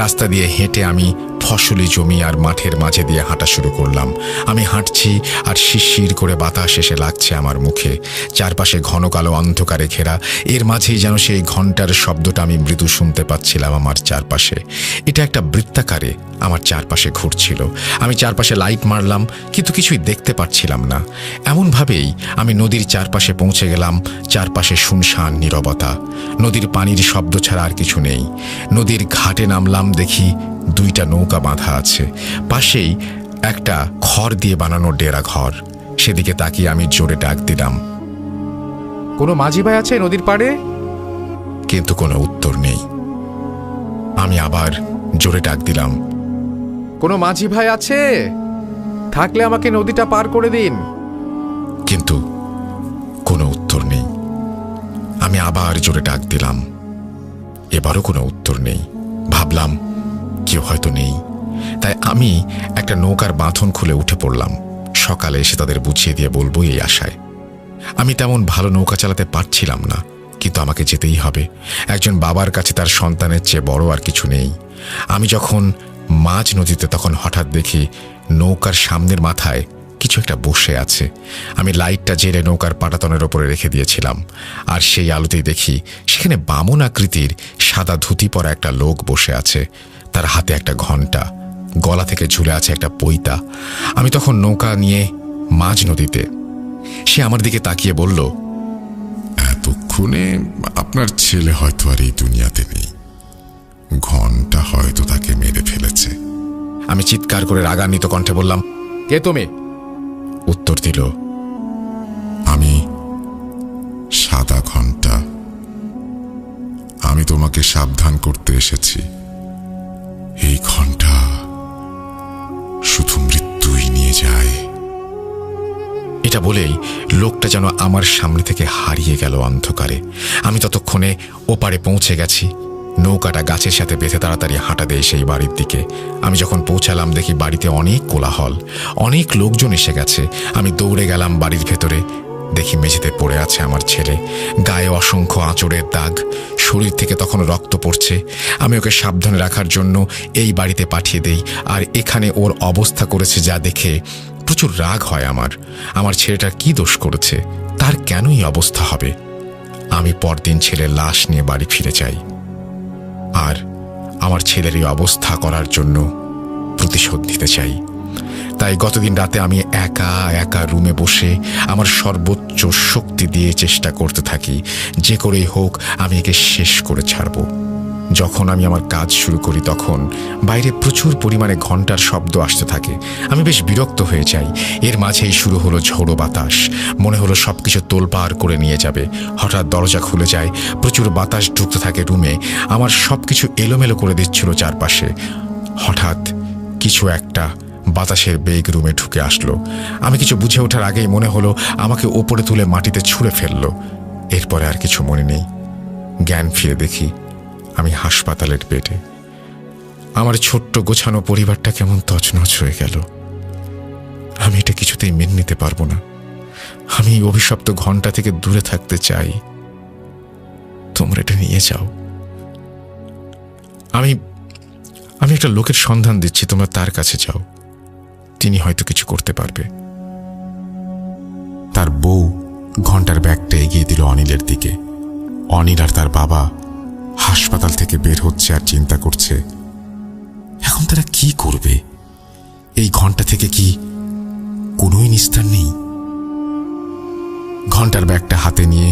রাস্তা দিয়ে হেঁটে আমি ফসলি জমি আর মাঠের মাঝে দিয়ে হাঁটা শুরু করলাম। আমি হাঁটছি আর শিরশির করে বাতাস এসে লাগছে আমার মুখে। চারপাশে ঘন কালো অন্ধকারে ঘেরা, এর মাঝেই যেন সেই ঘণ্টার শব্দটা আমি মৃদু শুনতে পাচ্ছিলাম আমার চারপাশে। এটা একটা বৃত্তাকারে আমার চারপাশে ঘুরছিল। আমি চারপাশে লাইট মারলাম, কিন্তু কিছুই দেখতে পাচ্ছিলাম না। এমনভাবেই আমি নদীর চারপাশে পৌঁছে গেলাম। চারপাশে শুনশান নীরবতা, নদীর পানির শব্দ ছাড়া আর কিছু নেই। নদীর ঘাটে নামলাম, দেখি দুইটা নৌকা বাঁধা আছে। পাশেই একটা খড় দিয়ে বানানো ডেরা ঘর। সেদিকে তাকিয়ে আমি জোরে ডাক দিলাম, কোনো মাঝি ভাই আছে নদীর পাড়ে? কিন্তু কোনো উত্তর নেই। আমি আবার জোরে ডাক দিলাম, কোনো মাঝি ভাই আছে? থাকলে আমাকে নদীটা পার করে দিন। কিন্তু কোনো উত্তর নেই। আমি আবার জোরে ডাক দিলাম, এবারও কোনো উত্তর নেই। ভাবলাম কেউ হয়তো নেই, তাই আমি একটা নৌকার বাঁধন খুলে উঠে পড়লাম। সকালে এসে তাদের বুঝিয়ে দিয়ে বলবো এই আশায়। আমি তেমন ভালো নৌকা চালাতে পারছিলাম না, কিন্তু আমাকে যেতেই হবে। একজন বাবার কাছে তার সন্তানের চেয়ে বড় আর কিছু নেই। আমি যখন মাঝ নদীতে, তখন হঠাৎ দেখি নৌকার সামনের মাথায় কিছু একটা বসে আছে। আমি লাইটটা জেলে নৌকার পাটাতনের ওপরে রেখে দিয়েছিলাম, আর সেই আলোতেই দেখি সেখানে বামন আকৃতির সাদা ধুতি পরা একটা লোক বসে আছে। তার হাতে একটা ঘণ্টা, গলা থেকে ঝুলে আছে একটা পৈতা। আমি তখন নৌকা নিয়ে মাঝ নদীতে। সে আমার দিকে তাকিয়ে বলল, এতক্ষণে আপনার ছেলে হয়তো আর এই দুনিয়াতে নেই। ঘন্টা হয়তো তাকে মেরে ফেলেছে। আমি চিৎকার করে রাগান্বিত কণ্ঠে বললাম, কে তুমি? উত্তর দিল, আমি সাদা ঘন্টা। আমি তোমাকে সাবধান করতে এসেছি। এই ঘন্টা শুধু মৃত্যুই নিয়ে যায়। এটা বলেই লোকটা যেন আমার সামনে থেকে হারিয়ে গেল অন্ধকারে। আমি ততক্ষণে ওপারে পৌঁছে গেছি। নৌকাটা গাছের সাথে বেঁধে তাড়াতাড়ি হাঁটা দেয় সেই বাড়ির দিকে। আমি যখন পৌঁছালাম, দেখি বাড়িতে অনেক কোলাহল, অনেক লোকজন এসে গেছে। আমি দৌড়ে গেলাম বাড়ির ভেতরে। দেখি মেঝেতে পড়ে আছে আমার ছেলে, গায়ে অসংখ্য আঁচড়ের দাগ, শরীর থেকে তখন রক্ত পড়ছে। আমি ওকে সাবধানে রাখার জন্য এই বাড়িতে পাঠিয়ে দেই, আর এখানে ওর অবস্থা করেছে যা দেখে প্রচুর রাগ হয় আমার। আমার ছেলেটার কি দোষ করেছে? তার কেনই অবস্থা হবে? আমি পরদিন ছেলের লাশ নিয়ে বাড়ি ফিরে যাই, আর আমার ছেলের এই অবস্থা করার জন্য প্রতিশোধ নিতে চাই। তাই গতদিন রাতে আমি একা একা রুমে বসে আমার সর্বোচ্চ শক্তি দিয়ে চেষ্টা করতে থাকি, যে করেই হোক আমি একে শেষ করে ছাড়ব। যখন আমি আমার কাজ শুরু করি, তখন বাইরে প্রচুর পরিমাণে ঘণ্টার শব্দ আসতে থাকে। আমি বেশ বিরক্ত হয়ে যাই। এর মাঝেই শুরু হলো ঝোড়ো বাতাস। মনে হলো সবকিছু তোলপাড় করে নিয়ে যাবে। হঠাৎ দরজা খুলে যায়, প্রচুর বাতাস ঢুকতে থাকে রুমে। আমার সবকিছু এলোমেলো করে দিচ্ছিল চারপাশে। হঠাৎ কিছু একটা বাতাসের বেগ রুমে ঢুকে আসলো। আমি কিছু বুঝে ওঠার আগেই মনে হলো আমাকে ওপরে তুলে মাটিতে ছুঁড়ে ফেললো। এরপরে আর কিছু মনে নেই। জ্ঞান ফিরে দেখি আমি হাসপাতালের বেডে। আমার ছোট্ট গোছানো পরিবারটা কেমন তছনছ হয়ে গেল। আমি এটা কিছুতেই মেনে নিতে পারবো না। আমি অভিশপ্ত ঘন্টা থেকে দূরে থাকতে চাই। তোমরা এটা নিয়ে যাও। আমি একটা লোকের সন্ধান দিচ্ছি, তোমরা তার কাছে যাও। তিনি হয়তো কিছু করতে পারবে। তার বউ ঘন্টার ব্যাগটা এগিয়ে দিল অনিলের দিকে। অনিল আর তার বাবা হাসপাতাল থেকে বের হচ্ছে আর চিন্তা করছে, এখন তারা কি করবে? এই ঘন্টা থেকে কি কোনোই নিস্তার নেই? ঘন্টার ব্যাগটা হাতে নিয়ে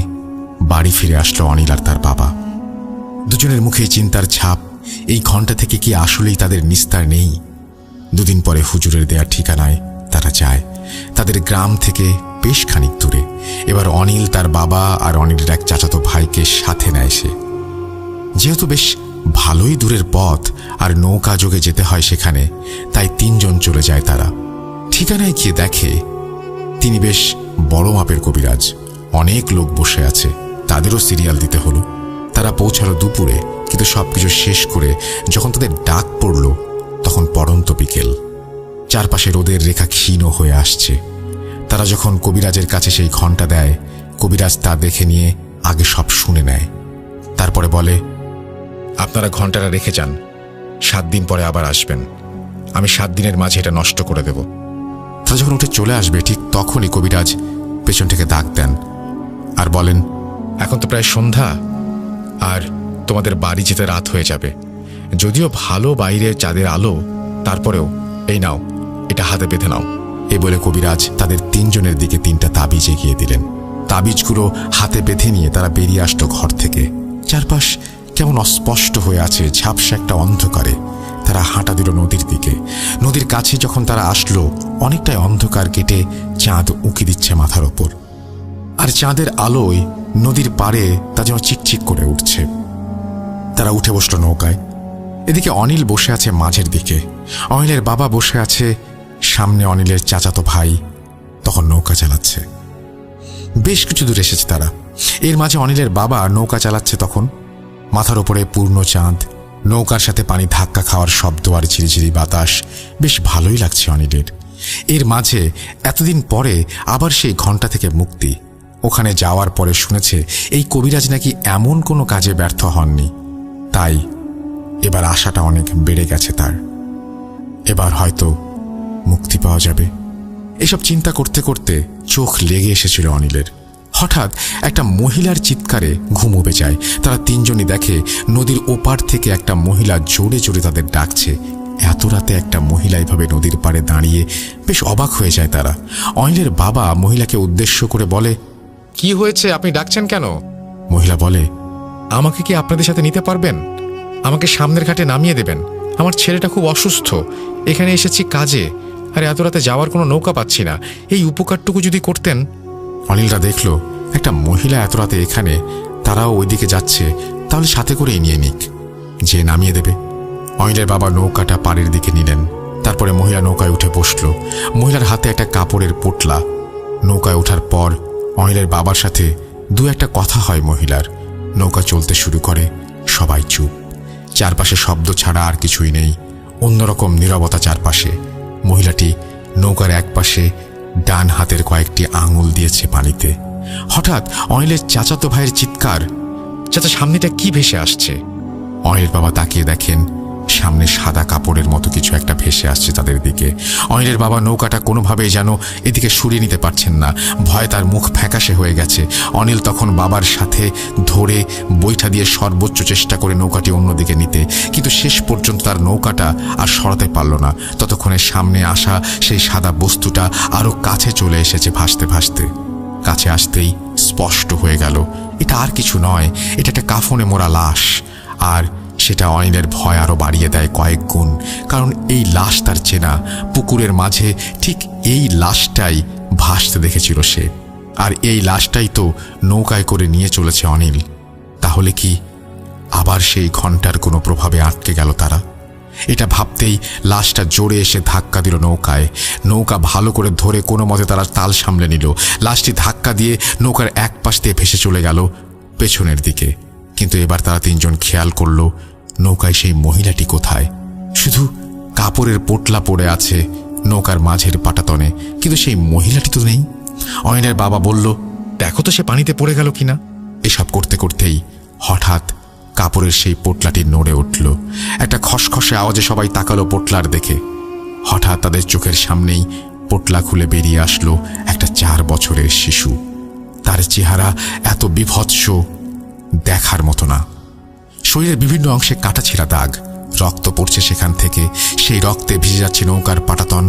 বাড়ি ফিরে আসলো অনিল আর তার বাবা। দুজনের মুখে চিন্তার ছাপ। এই ঘন্টা থেকে কি আসলেই তাদের নিস্তার নেই? দুদিন পরে হুজুরের দেয়া ঠিকানায় তারা যায়, তাদের গ্রাম থেকে বেশ খানিক দূরে। এবার অনিল, তার বাবা আর অনিলের এক চাচাতো ভাইকে সাথে নেয় সে। যেহেতু বেশ ভালোই দূরের পথ আর নৌকা যোগে যেতে হয় সেখানে, তাই তিনজন চলে যায় তারা। ঠিকানায় গিয়ে দেখে তিনি বেশ বড় মাপের কবিরাজ। অনেক লোক বসে আছে, তাদেরও সিরিয়াল দিতে হলো। তারা পৌঁছালো দুপুরে, কিন্তু সবকিছু শেষ করে যখন তাদের ডাক পড়ল, তখন পড়ন্ত বিকেল। চারপাশে রোদের রেখা ক্ষীণ হয়ে আসছে। তারা যখন কবিরাজের কাছে সেই ঘণ্টা দেয়, কবিরাজ তা দেখে নিয়ে আগে সব শুনে নেয়। তারপরে বলে, আপনারা ঘণ্টাটা রেখে যান, 7 দিন পরে আবার আসবেন। আমি 7 দিনের মাঝে এটা নষ্ট করে দেব। তারা যখন উঠে চলে আসবে ঠিক তখনই কবিরাজ পেছন থেকে ডাক দেন আর বলেন, এখন তো প্রায় সন্ধ্যা, আর তোমাদের বাড়ি যেতে রাত হয়ে যাবে। যদিও ভালো বাইরে চাঁদের আলো, তারপরেও এই নাও, এটা হাতে বেঁধে নাও। এ বলে কবিরাজ তাদের 3 জনের দিকে 3টা তাবিজ এগিয়ে দিলেন। তাবিজগুলো হাতে বেঁধে নিয়ে তারা বেরিয়ে আসলো ঘর থেকে। চারপাশ কেমন অস্পষ্ট হয়ে আছে, ঝাপসা একটা অন্ধকারে। তারা হাঁটা দিল নদীর দিকে। নদীর কাছে যখন তারা আসলো, অনেকটাই অন্ধকার কেটে চাঁদ উঁকি দিচ্ছে মাথার ওপর, আর চাঁদের আলোয় নদীর পাড়ে তা যেন চিকচিক করে উঠছে। তারা উঠে বসলো নৌকায়। এদিকে অনিল বসে আছে মাঝের দিকে, অনিলের বাবা বসে আছে সামনে, অনিলের চাচাতো ভাই তখন নৌকা চালাচ্ছে। বেশ কিছু দূর এসেছে তারা। এর মাঝে অনিলের বাবা নৌকা চালাচ্ছে তখন। মাথার ওপরে পূর্ণ চাঁদ, নৌকার সাথে পানি ধাক্কা খাওয়ার শব্দ আর ঝিরিঝিরি বাতাস বেশ ভালোই লাগছে অনিলের। এর মাঝে এতদিন পরে আবার সেই ঘন্টা থেকে মুক্তি। ওখানে যাওয়ার পরে শুনেছে এই কবিরাজ নাকি এমন কোনো কাজে ব্যর্থ হননি, তাই এবার আশাটা অনেক বেড়ে গেছে তার। এবার হয়তো মুক্তি পাওয়া যাবে। এসব চিন্তা করতে করতে চোখ লেগে এসেছিল অনিলের। হঠাৎ একটা মহিলার চিৎকারে ঘুম উবে যায়। তারা 3 জনই দেখে নদীর ওপার থেকে একটা মহিলা জোরে জোরে তাদের ডাকছে। এত রাতে একটা মহিলা এভাবে নদীর পাড়ে দাঁড়িয়ে বেশ অবাক হয়ে যায় তারা। অনিলের বাবা মহিলাকে উদ্দেশ্য করে বলে, কি হয়েছে, আপনি ডাকছেন কেন? মহিলা বলে, আমাকে কি আপনাদের সাথে নিতে পারবেন? আমাকে সামনের ঘাটে নামিয়ে দেবেন। আমার ছেলেটা খুব অসুস্থ, এখানে এসেছি কাজে, আর এত রাতে যাওয়ার কোনো নৌকা পাচ্ছি না। এই উপকারটুকু যদি করতেন। অনিলরা দেখল একটা মহিলা এত রাতে এখানে, তারাও ওইদিকে যাচ্ছে, তাহলে সাথে করেই নিয়ে নিক, যে নামিয়ে দেবে। অনিলের বাবা নৌকাটা পাড়ের দিকে নিলেন। তারপরে মহিলা নৌকায় উঠে বসল। মহিলার হাতে একটা কাপড়ের পোটলা। নৌকায় ওঠার পর অনিলের বাবার সাথে 2-1 কথা হয় মহিলার। নৌকা চলতে শুরু করে। সবাই চুপ, চারপাশে শব্দ ছাড়া আর কিছুই নেই। অন্যরকম নীরবতা চারপাশে। মহিলাটি নৌকার একপাশে ডান হাতের কয়েকটি আঙুল দিয়েছে পানিতে। হঠাৎ অনিলের চাচাতো ভাইয়ের চিৎকার, চাচা, সামনেটা কি ভেসে আসছে? অনিলের বাবা তাকিয়ে দেখেন সামনে সাদা কাপড়ের মতো কিছু একটা ভেসে আসছে তাদের দিকে। অনিলের বাবা নৌকাটা কোনোভাবেই যেন এদিকে সরিয়ে নিতে পারছেন না। ভয়ে তার মুখ ফ্যাকাশে হয়ে গেছে। অনিল তখন বাবার সাথে ধরে বৈঠা দিয়ে সর্বোচ্চ চেষ্টা করে নৌকাটি অন্যদিকে নিতে, কিন্তু শেষ পর্যন্ত তার নৌকাটা আর সরাতে পারল না। ততক্ষণে সামনে আসা সেই সাদা বস্তুটা আরো কাছে চলে এসেছে ভাসতে ভাসতে। কাছে আসতেই স্পষ্ট হয়ে গেল এটা আর কিছু নয়, এটা একটা কাফনে মোড়া লাশ। আর সেটা অনিলের ভয় আরো বাড়িয়ে দেয় কয়েক গুণ, কারণ এই লাশ তার চেনা। পুকুরের মাঝে ঠিক এই লাশটাই ভাসতে দেখেছিল সে, আর এই লাশটাই তো নৌকায় করে নিয়ে চলেছে অনিল। তাহলে কি আবার সেই ঘন্টার কোনো প্রভাবে আটকে গেল তারা? এটা ভাবতেই লাশটা জোরে এসে ধাক্কা দিল নৌকায়। নৌকা ভালো করে ধরে কোনো মতে তারা তাল সামলে নিল। লাশটি ধাক্কা দিয়ে নৌকার এক পাশ দিয়ে ভেসে চলে গেল পেছনের দিকে। কিন্তু এবার তারা 3 জন খেয়াল করল নৌকায় সেই মহিলাটি কোথায়। শুধু কাপড়ের পোটলা পড়ে আছে নৌকার মাঝের পাটাতনে, কিন্তু সেই মহিলাটি তো নেই। অনিলের বাবা বলল, দেখো তো সে পানিতে পড়ে গেল কিনা। এসব করতে করতেই হঠাৎ কাপড়ের সেই পোটলাটি নড়ে উঠল। একটা খসখসে আওয়াজে সবাই তাকালো পোটলার দেখে। হঠাৎ তাদের চোখের সামনেই পোটলা খুলে বেরিয়ে আসলো একটা 4 বছরের শিশু। তার চেহারা এত বিভৎস, দেখার মতো না। শরীরের বিভিন্ন অংশে কাটাছেঁড়া দাগ, রক্ত পড়ছে সেখান থেকে। সেই রক্তে ভিজে যাচ্ছে নৌকার পাটাতন।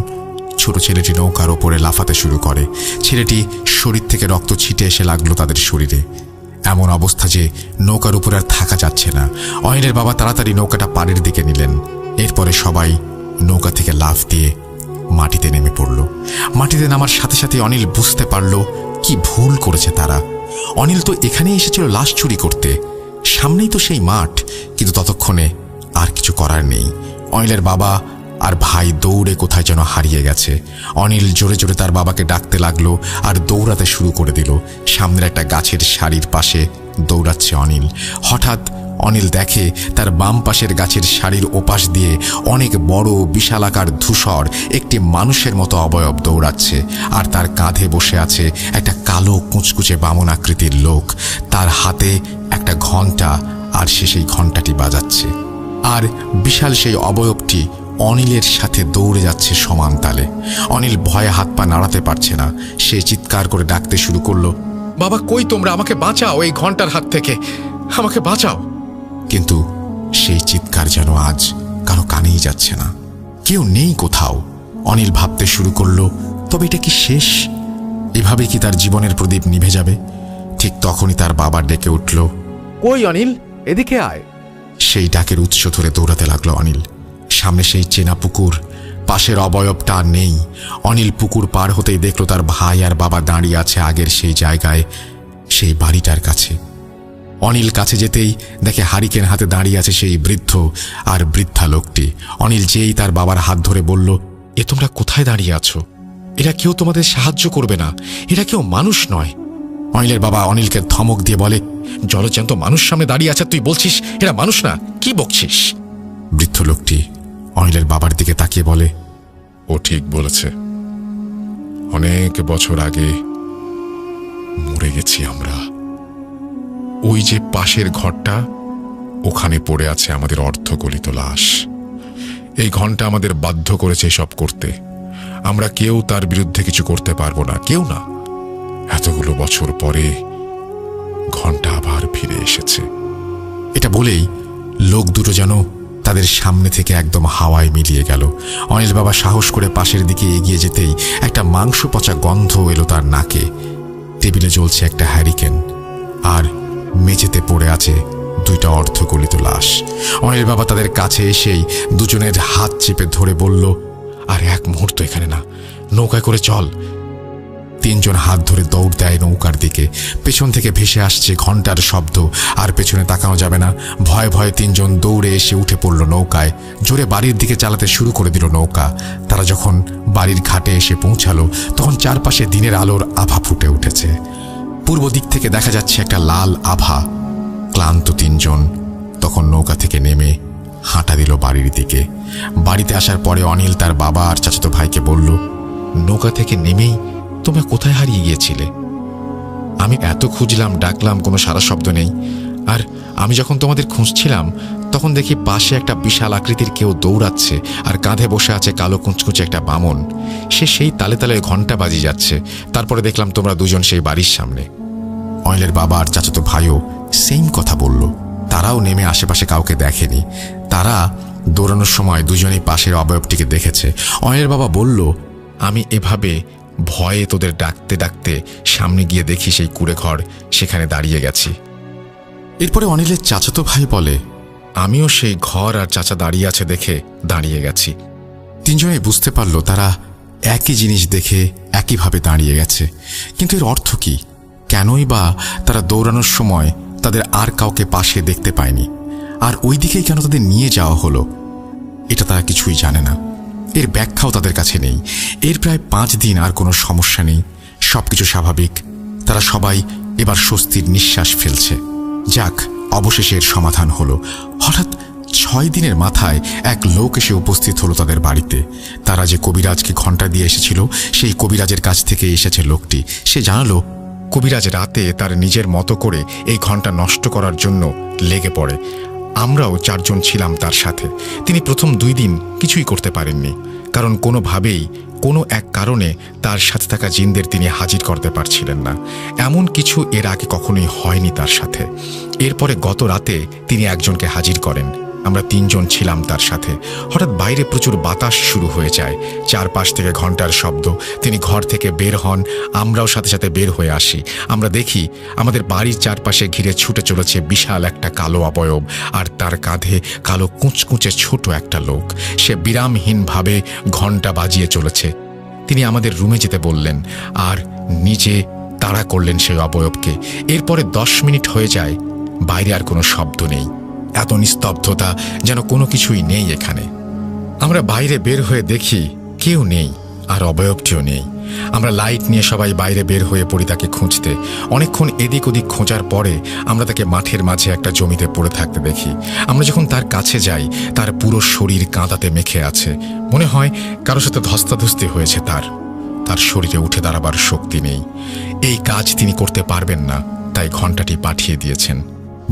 ছোট ছেলেটি নৌকার ওপরে লাফাতে শুরু করে। ছেলেটি শরীর থেকে রক্ত ছিটে এসে লাগলো তাদের শরীরে। এমন অবস্থা যে নৌকার উপরে আর থাকা যাচ্ছে না। অনিলের বাবা তাড়াতাড়ি নৌকাটা পাড়ের দিকে নিলেন। এরপরে সবাই নৌকা থেকে লাফ দিয়ে মাটিতে নেমে পড়ল। মাটিতে নামার সাথে সাথে অনিল বুঝতে পারল কি ভুল করেছে তারা। অনিল তো এখানে এসেছিল লাশ চুরি করতে, সামনেই তো সেই মাঠ। কিন্তু ততক্ষণে আর কিছু করার নেই। অনিলের বাবা আর ভাই দৌড়ে কোথায় যেন হারিয়ে গেছে। অনিল জোরে জোরে তার বাবাকে ডাকতে লাগলো আর দৌড়াতে শুরু করে দিল। সামনের একটা গাছের সারির পাশে দৌড়াচ্ছে অনিল। হঠাৎ অনিল দেখে তার বাম পাশের গাছের সারির ওপাশ দিয়ে অনেক বড় বিশালাকার ধূসর একটি মানুষের মতো অবয়ব দৌড়াচ্ছে, আর তার কাঁধে বসে আছে একটা কালো কুচকুচে বামন আকৃতির লোক। তার হাতে একটা ঘণ্টা, আর সে সেই ঘণ্টাটি বাজাচ্ছে। আর বিশাল সেই অবয়বটি অনিলের সাথে দৌড়ে যাচ্ছে সমান তালে। অনিল ভয়ে হাত পা নাড়াতে পারছে না। সে চিৎকার করে ডাকতে শুরু করলো, বাবা কই তোমরা? আমাকে বাঁচাও এই ঘন্টার হাত থেকে, আমাকে বাঁচাও। কিন্তু সেই চিৎকার যেন আজ কারো কানেই যাচ্ছে না। কেউ নেই কোথাও। অনিল ভাবতে শুরু করলো, তবে এটা কি শেষ? এভাবে কি তার জীবনের প্রদীপ নিভে যাবে? ঠিক তখনই তার বাবা ডেকে উঠল, কই অনিল, এদিকে আয়। সেই ডাকের উৎস ধরে দৌড়াতে লাগলো অনিল। সামনে সেই চেনা পুকুর, পাশের অবয়বটা আর নেই। অনিল পুকুর পার হতেই দেখল তার ভাই আর বাবা দাঁড়িয়ে আছে আগের সেই জায়গায়, সেই বাড়িটার কাছে। অনিল কাছে যেতেই দেখে হারিকেন হাতে দাঁড়িয়ে আছে সেই বৃদ্ধ আর বৃদ্ধা লোকটি। অনিল যেই তার বাবার হাত ধরে বলল, এ তোমরা কোথায় দাঁড়িয়ে আছো? এরা কেউ তোমাদের সাহায্য করবে না, এরা কেউ মানুষ নয়। অনিলের বাবা অনিলকে ধমক দিয়ে বলে, জলজ্যান্ত মানুষ সামনে দাঁড়িয়ে আছে, তুই বলছিস এরা মানুষ না? কি বকছিস? বৃদ্ধ লোকটি অনিলের বাবার দিকে তাকিয়ে বলে, ও ঠিক বলেছে, অনেক বছর আগে মরে গেছি আমরা। ওই যে পাশের ঘরটা, ওখানে পড়ে আছে আমাদের অর্ধগলিত লাশ। এই ঘন্টা আমাদের বাধ্য করেছে সব করতে। আমরা কেউ তার বিরুদ্ধে কিছু করতে পারবো না, কেউ না। এতগুলো বছর পরে ঘন্টা আবার ফিরে এসেছে। এটা বলেই লোক দুটো যেন তাদের সামনে থেকে একদম হাওয়ায় মিলিয়ে গেল। অনিল বাবা সাহস করে পাশের দিকে এগিয়ে যেতেই একটা মাংস পচা গন্ধ এলো তার নাকে। টেবিলে জ্বলছে একটা হ্যারিকেন, আর মেঝেতে পড়ে আছে দুইটা অর্ধগলিত লাশ। অনিল বাবা তাদের কাছে এসেই দুজনের হাত চেপে ধরে বলল, আর এক মুহূর্ত এখানে না, নৌকায় করে চল। তিনজন হাত ধরে দৌড় দেয় নৌকার দিকে। পেছন থেকে ভেসে আসছে ঘন্টার শব্দ, আর পেছনে তাকানো যাবে না। ভয়ে ভয়ে তিনজন দৌড়ে এসে উঠে পড়ল নৌকায়। জোরে বাড়ির দিকে চালাতে শুরু করে দিল নৌকা। তারা যখন বাড়ির ঘাটে এসে পৌঁছালো, তখন চারপাশে দিনের আলোর আভা ফুটে উঠেছে। পূর্ব দিক থেকে দেখা যাচ্ছে একটা লাল আভা। ক্লান্ত তিনজন তখন নৌকা থেকে নেমে হাঁটা দিল বাড়ির দিকে। বাড়িতে আসার পরে অনিল তার বাবা আর চাচাতো ভাইকে বলল, নৌকা থেকে নেমেই তোমরা কোথায় হারিয়ে গিয়েছিলে? আমি এত খুঁজলাম, ডাকলাম, কোনো সারা শব্দ নেই। আর আমি যখন তোমাদের খুঁজছিলাম, তখন দেখি পাশে একটা বিশাল আকৃতির কেউ দৌড়াচ্ছে, আর কাঁধে বসে আছে কালো কুঁচকুচে একটা বামন। সে সেই তালে তালে ঘন্টা বাজিয়ে যাচ্ছে। তারপরে দেখলাম তোমরা দুজন সেই বাড়ির সামনে। অনিলের বাবা আর চাচাতো ভাইও সেম কথা বলল। তারাও নেমে আশেপাশে কাউকে দেখেনি। তারা দৌড়ানোর সময় দুজনেই পাশের অবয়বটিকে দেখেছে। অনিলের বাবা বলল, আমি এভাবে ভয়ে তোদের ডাকতে ডাকতে সামনে গিয়ে দেখি সেই কুঁড়ে ঘর, সেখানে দাঁড়িয়ে গেছি। এরপরে অনিলের চাচাতো ভাই বলে, আমিও সেই ঘর আর চাচা দাঁড়িয়ে আছে দেখে দাঁড়িয়ে গেছি। তিনজনে বুঝতে পারল তারা একই জিনিস দেখে একইভাবে দাঁড়িয়ে গেছে। কিন্তু এর অর্থ কি? কেনই বা তারা দৌড়ানোর সময় তাদের আর কাউকে পাশে দেখতে পায়নি, আর ওই দিকেই কেন তাদের নিয়ে যাওয়া হলো? এটা তারা কিছুই জানে না। এর ব্যাখ্যাও তাদের কাছে নেই। এর প্রায় 5 দিন আর কোনো সমস্যা নেই, সবকিছু স্বাভাবিক। তারা সবাই এবার স্বস্তির নিঃশ্বাস ফেলছে। যাক, অবশেষে এর সমাধান হলো। হঠাৎ 6 দিনের মাথায় এক লোক এসে উপস্থিত হলো তাদের বাড়িতে। তারা যে কবিরাজকে ঘন্টা দিয়ে এসেছিল, সেই কবিরাজের কাছ থেকে এসেছে লোকটি। সে জানালো, কবিরাজ রাতে তার নিজের মতো করে এই ঘন্টা নষ্ট করার জন্য লেগে পড়ে। আমরাও 4 জন ছিলাম তার সাথে। তিনি প্রথম 2 দিন কিছুই করতে পারেননি, কারণ কোনোভাবেই কোনো এক কারণে তার সাথে থাকা জিনদের তিনি হাজির করতে পারছিলেন না। এমন কিছু এর আগে কখনোই হয়নি তার সাথে। এরপরে গত রাতে তিনি একজনকে হাজির করেন। আমরা 3 জন ছিলাম তার সাথে। হঠাৎ বাইরে প্রচুর বাতাস শুরু হয়ে যায়, চারপাশ থেকে ঘন্টার শব্দ। তিনি ঘর থেকে বের হন, আমরাও সাথে সাথে বের হয়ে আসি। আমরা দেখি আমাদের বাড়ির চারপাশে ঘিরে ছুটে চলেছে বিশাল একটা কালো অবয়ব, আর তার কাঁধে কালো কুঁচকুঁচে ছোট একটা লোক। সে বিরামহীনভাবে ঘন্টা বাজিয়ে চলেছে। তিনি আমাদের রুমে যেতে বললেন, আর নিজে তাড়া করলেন সেই অবয়বকে। এরপরে 10 মিনিট হয়ে যায়, বাইরে আর কোনো শব্দ নেই। এত নিস্তব্ধতা, যেন কোনো কিছুই নেই এখানে। আমরা বাইরে বের হয়ে দেখি কেউ নেই, আর অবয়বটিও নেই। আমরা লাইট নিয়ে সবাই বাইরে বের হয়ে পড়ি তাকে খুঁজতে। অনেকক্ষণ এদিক ওদিক খোঁজার পরে আমরা তাকে মাঠের মাঝে একটা জমিতে পড়ে থাকতে দেখি। আমরা যখন তার কাছে যাই, তার পুরো শরীর কাঁদাতে মেখে আছে। মনে হয় কারোর সাথে ধস্তাধস্তি হয়েছে তার শরীরে উঠে দাঁড়াবার শক্তি নেই। এই কাজ তিনি করতে পারবেন না, তাই ঘণ্টাটি পাঠিয়ে দিয়েছেন।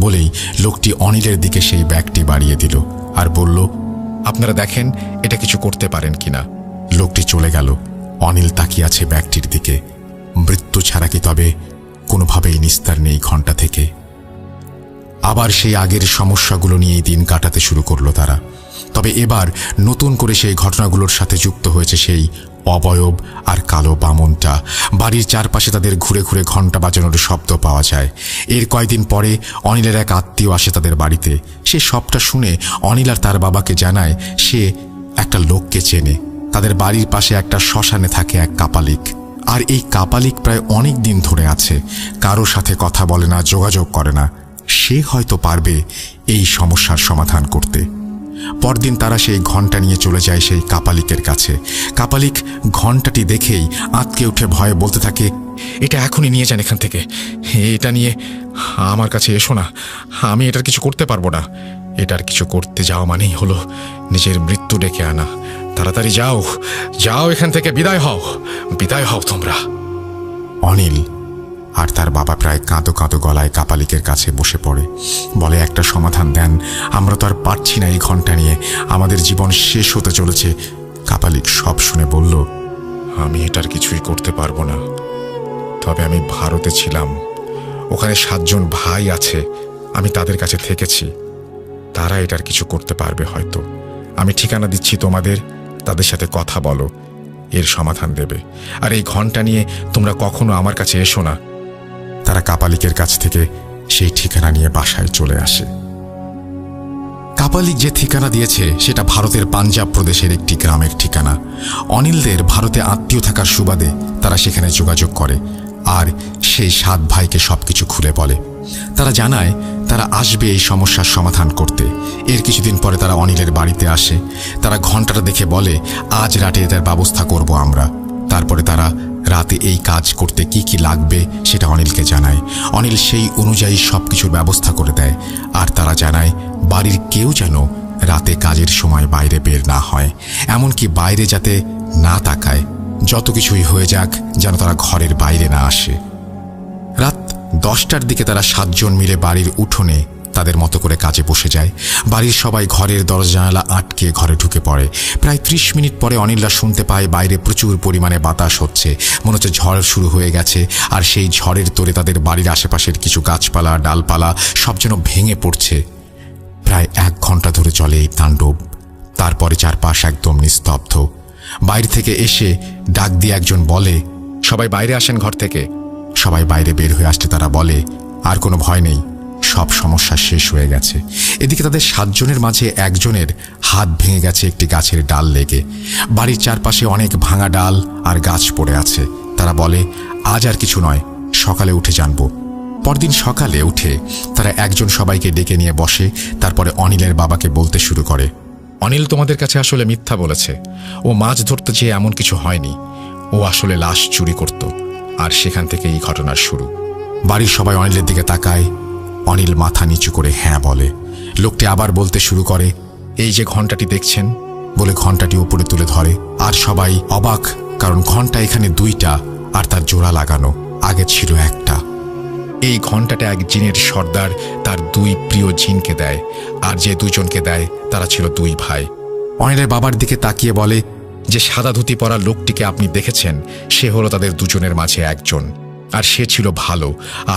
বলেই লোকটি অনিলের দিকে সেই ব্যাগটি বাড়িয়ে দিল আর বলল, আপনারা দেখেন এটা কিছু করতে পারেন কিনা। লোকটি চলে গেল। অনিল তাকিয়ে আছে ব্যাগটির দিকে। মৃত্যু ছাড়া কি তবে কোনোভাবেই নিস্তার নেই ঘণ্টা থেকে? আবার সেই আগের সমস্যাগুলো নিয়েই দিন কাটাতে শুরু করলো তারা। তবে এবার নতুন করে সেই ঘটনাগুলোর সাথে যুক্ত হয়েছে সেই অবয়ব আর কালো বামনটা। বাড়ির চারপাশে তাদের ঘুরে ঘুরে ঘণ্টা বাজানোর শব্দ পাওয়া যায়। এর কয়েকদিন পরে অনিলের এক আত্মীয় আসে তাদের বাড়িতে। সে সবটা শুনে অনিল আর তার বাবাকে জানায় সে একটা লোককে চেনে। তাদের বাড়ির পাশে একটা শ্মশানে থাকে এক কাপালিক। আর এই কাপালিক প্রায় অনেক দিন ধরে আছে, কারো সাথে কথা বলে না, যোগাযোগ করে না। সে হয়তো পারবে এই সমস্যার সমাধান করতে। পরদিন তারা সেই ঘণ্টা নিয়ে চলে যায় সেই কাপালিকের কাছে। কাপালিক ঘণ্টাটি দেখেই আঁতকে উঠে ভয়ে বলতে থাকে, এটা এখনই নিয়ে যান এখান থেকে। এটা নিয়ে আমার কাছে এসো না, আমি এটার কিছু করতে পারবো না। এটার কিছু করতে যাওয়া মানেই হলো নিজের মৃত্যু ডেকে আনা। তাড়াতাড়ি যাও, যাও এখান থেকে, বিদায় হও, বিদায় হও তোমরা। অনিল আর তার বাবা প্রায় কাঁদো কাঁদো গলায় কাপালিকের কাছে বসে পড়ে। বলে, একটা সমাধান দেন, আমরা তো আর পারছি না এই ঘণ্টা নিয়ে, আমাদের জীবন শেষ হতে চলেছে। কাপালিক সব শুনে বলল, আমি এটার কিছুই করতে পারবো না। তবে আমি ভারতে ছিলাম, ওখানে 7 জন ভাই আছে, আমি তাদের কাছে থেকেছি, তারা এটার কিছু করতে পারবে হয়তো। আমি ঠিকানা দিচ্ছি তোমাদের, তাদের সাথে কথা বলো, এর সমাধান দেবে। আর এই ঘণ্টা নিয়ে তোমরা কখনো আমার কাছে এসো না। তারা কাপালিকের কাছ থেকে সেই ঠিকানা নিয়ে বাসায় চলে আসে। কাপালিক যে ঠিকানা দিয়েছে সেটা ভারতের পাঞ্জাব প্রদেশের একটি গ্রামের ঠিকানা। অনিলদের ভারতে আত্মীয় থাকার সুবাদে তারা সেখানে যোগাযোগ করে আর সেই 7 ভাইকে সবকিছু খুলে বলে। তারা জানায় তারা আসবে এই সমস্যার সমাধান করতে। এর কিছুদিন পরে তারা অনিলের বাড়িতে আসে। তারা ঘণ্টাটা দেখে বলে, আজ রাতে এটার ব্যবস্থা করব আমরা। তারপরে তারা রাতে এই কাজ করতে কি কি লাগবে সেটা অনিলকে জানায়। অনিল সেই অনুযায়ী সবকিছুর ব্যবস্থা করে দেয়। আর তারা জানায় বাড়ির কেউ যেন রাতে কাজের সময় বাইরে বের না হয়, এমনকি বাইরে যাতে না তাকায়। যত কিছুই হয়ে যাক, যেন তারা ঘরের বাইরে না আসে। রাত 10টার দিকে তারা 7 জন মিলে বাড়ির উঠোনে তাদের মতো করে কাজে বসে যায়। বাড়ির সবাই ঘরের দরজা জানালা আটকে ঘরে ঢুকে পড়ে। প্রায় 30 মিনিট পরে অনিলরা শুনতে পায় বাইরে প্রচুর পরিমাণে বাতাস হচ্ছে, মনে হচ্ছে ঝড় শুরু হয়ে গেছে। আর সেই ঝড়ের তোড়ে তাদের বাড়ির আশেপাশের কিছু গাছপালা, ডালপালা সব যেন ভেঙে পড়ছে। প্রায় 1 ঘন্টা ধরে চলে এই তাণ্ডব। তারপরে চারপাশ একদম নিস্তব্ধ। বাইরে থেকে এসে ডাক দিয়ে একজন বলে, সবাই বাইরে আসেন ঘর থেকে। সবাই বাইরে বের হয়ে আসতে তারা বলে, আর কোনো ভয় নেই, সব সমস্যা শেষ হয়ে গেছে। এদিকে তাদের 7 জনের মাঝে একজনের হাত ভেঙে গেছে একটি গাছের ডাল লেগে। বাড়ির চারপাশে অনেক ভাঙা ডাল আর গাছ পড়ে আছে। তারা বলে, আজ আর কিছু নয়, সকালে উঠে জানবো। পরদিন সকালে উঠে তারা একজন সবাইকে ডেকে নিয়ে বসে। তারপরে অনিলের বাবাকে বলতে শুরু করে, অনিল তোমাদের কাছে আসলে মিথ্যা বলেছে। ও মাছ ধরতে যেয়ে এমন কিছু হয়নি, ও আসলে লাশ চুরি করত, আর সেখান থেকে এই ঘটনার শুরু। বাড়ির সবাই অনিলের দিকে তাকায়। অনিল মাথা নিচু করে হ্যাঁ বলে। লোকটি আবার বলতে শুরু করে, এই যে ঘণ্টাটি দেখছেন, বলে ঘণ্টাটি উপরে তুলে ধরে। আর সবাই অবাক, কারণ ঘণ্টা এখানে 2টা আর তার জোড়া লাগানো, আগে ছিল একটা। এই ঘণ্টাটা এক জিনের সর্দার তার 2 প্রিয় জিনকে দেয়, আর যে 2 জনকে দেয় তারা ছিল 2 ভাই। অনিলের বাবার দিকে তাকিয়ে বলে, যে সাদা ধুতি পরা লোকটিকে আপনি দেখেছেন, সে হলো তাদের 2 জনের মাঝে একজন, আর সে ছিল ভালো।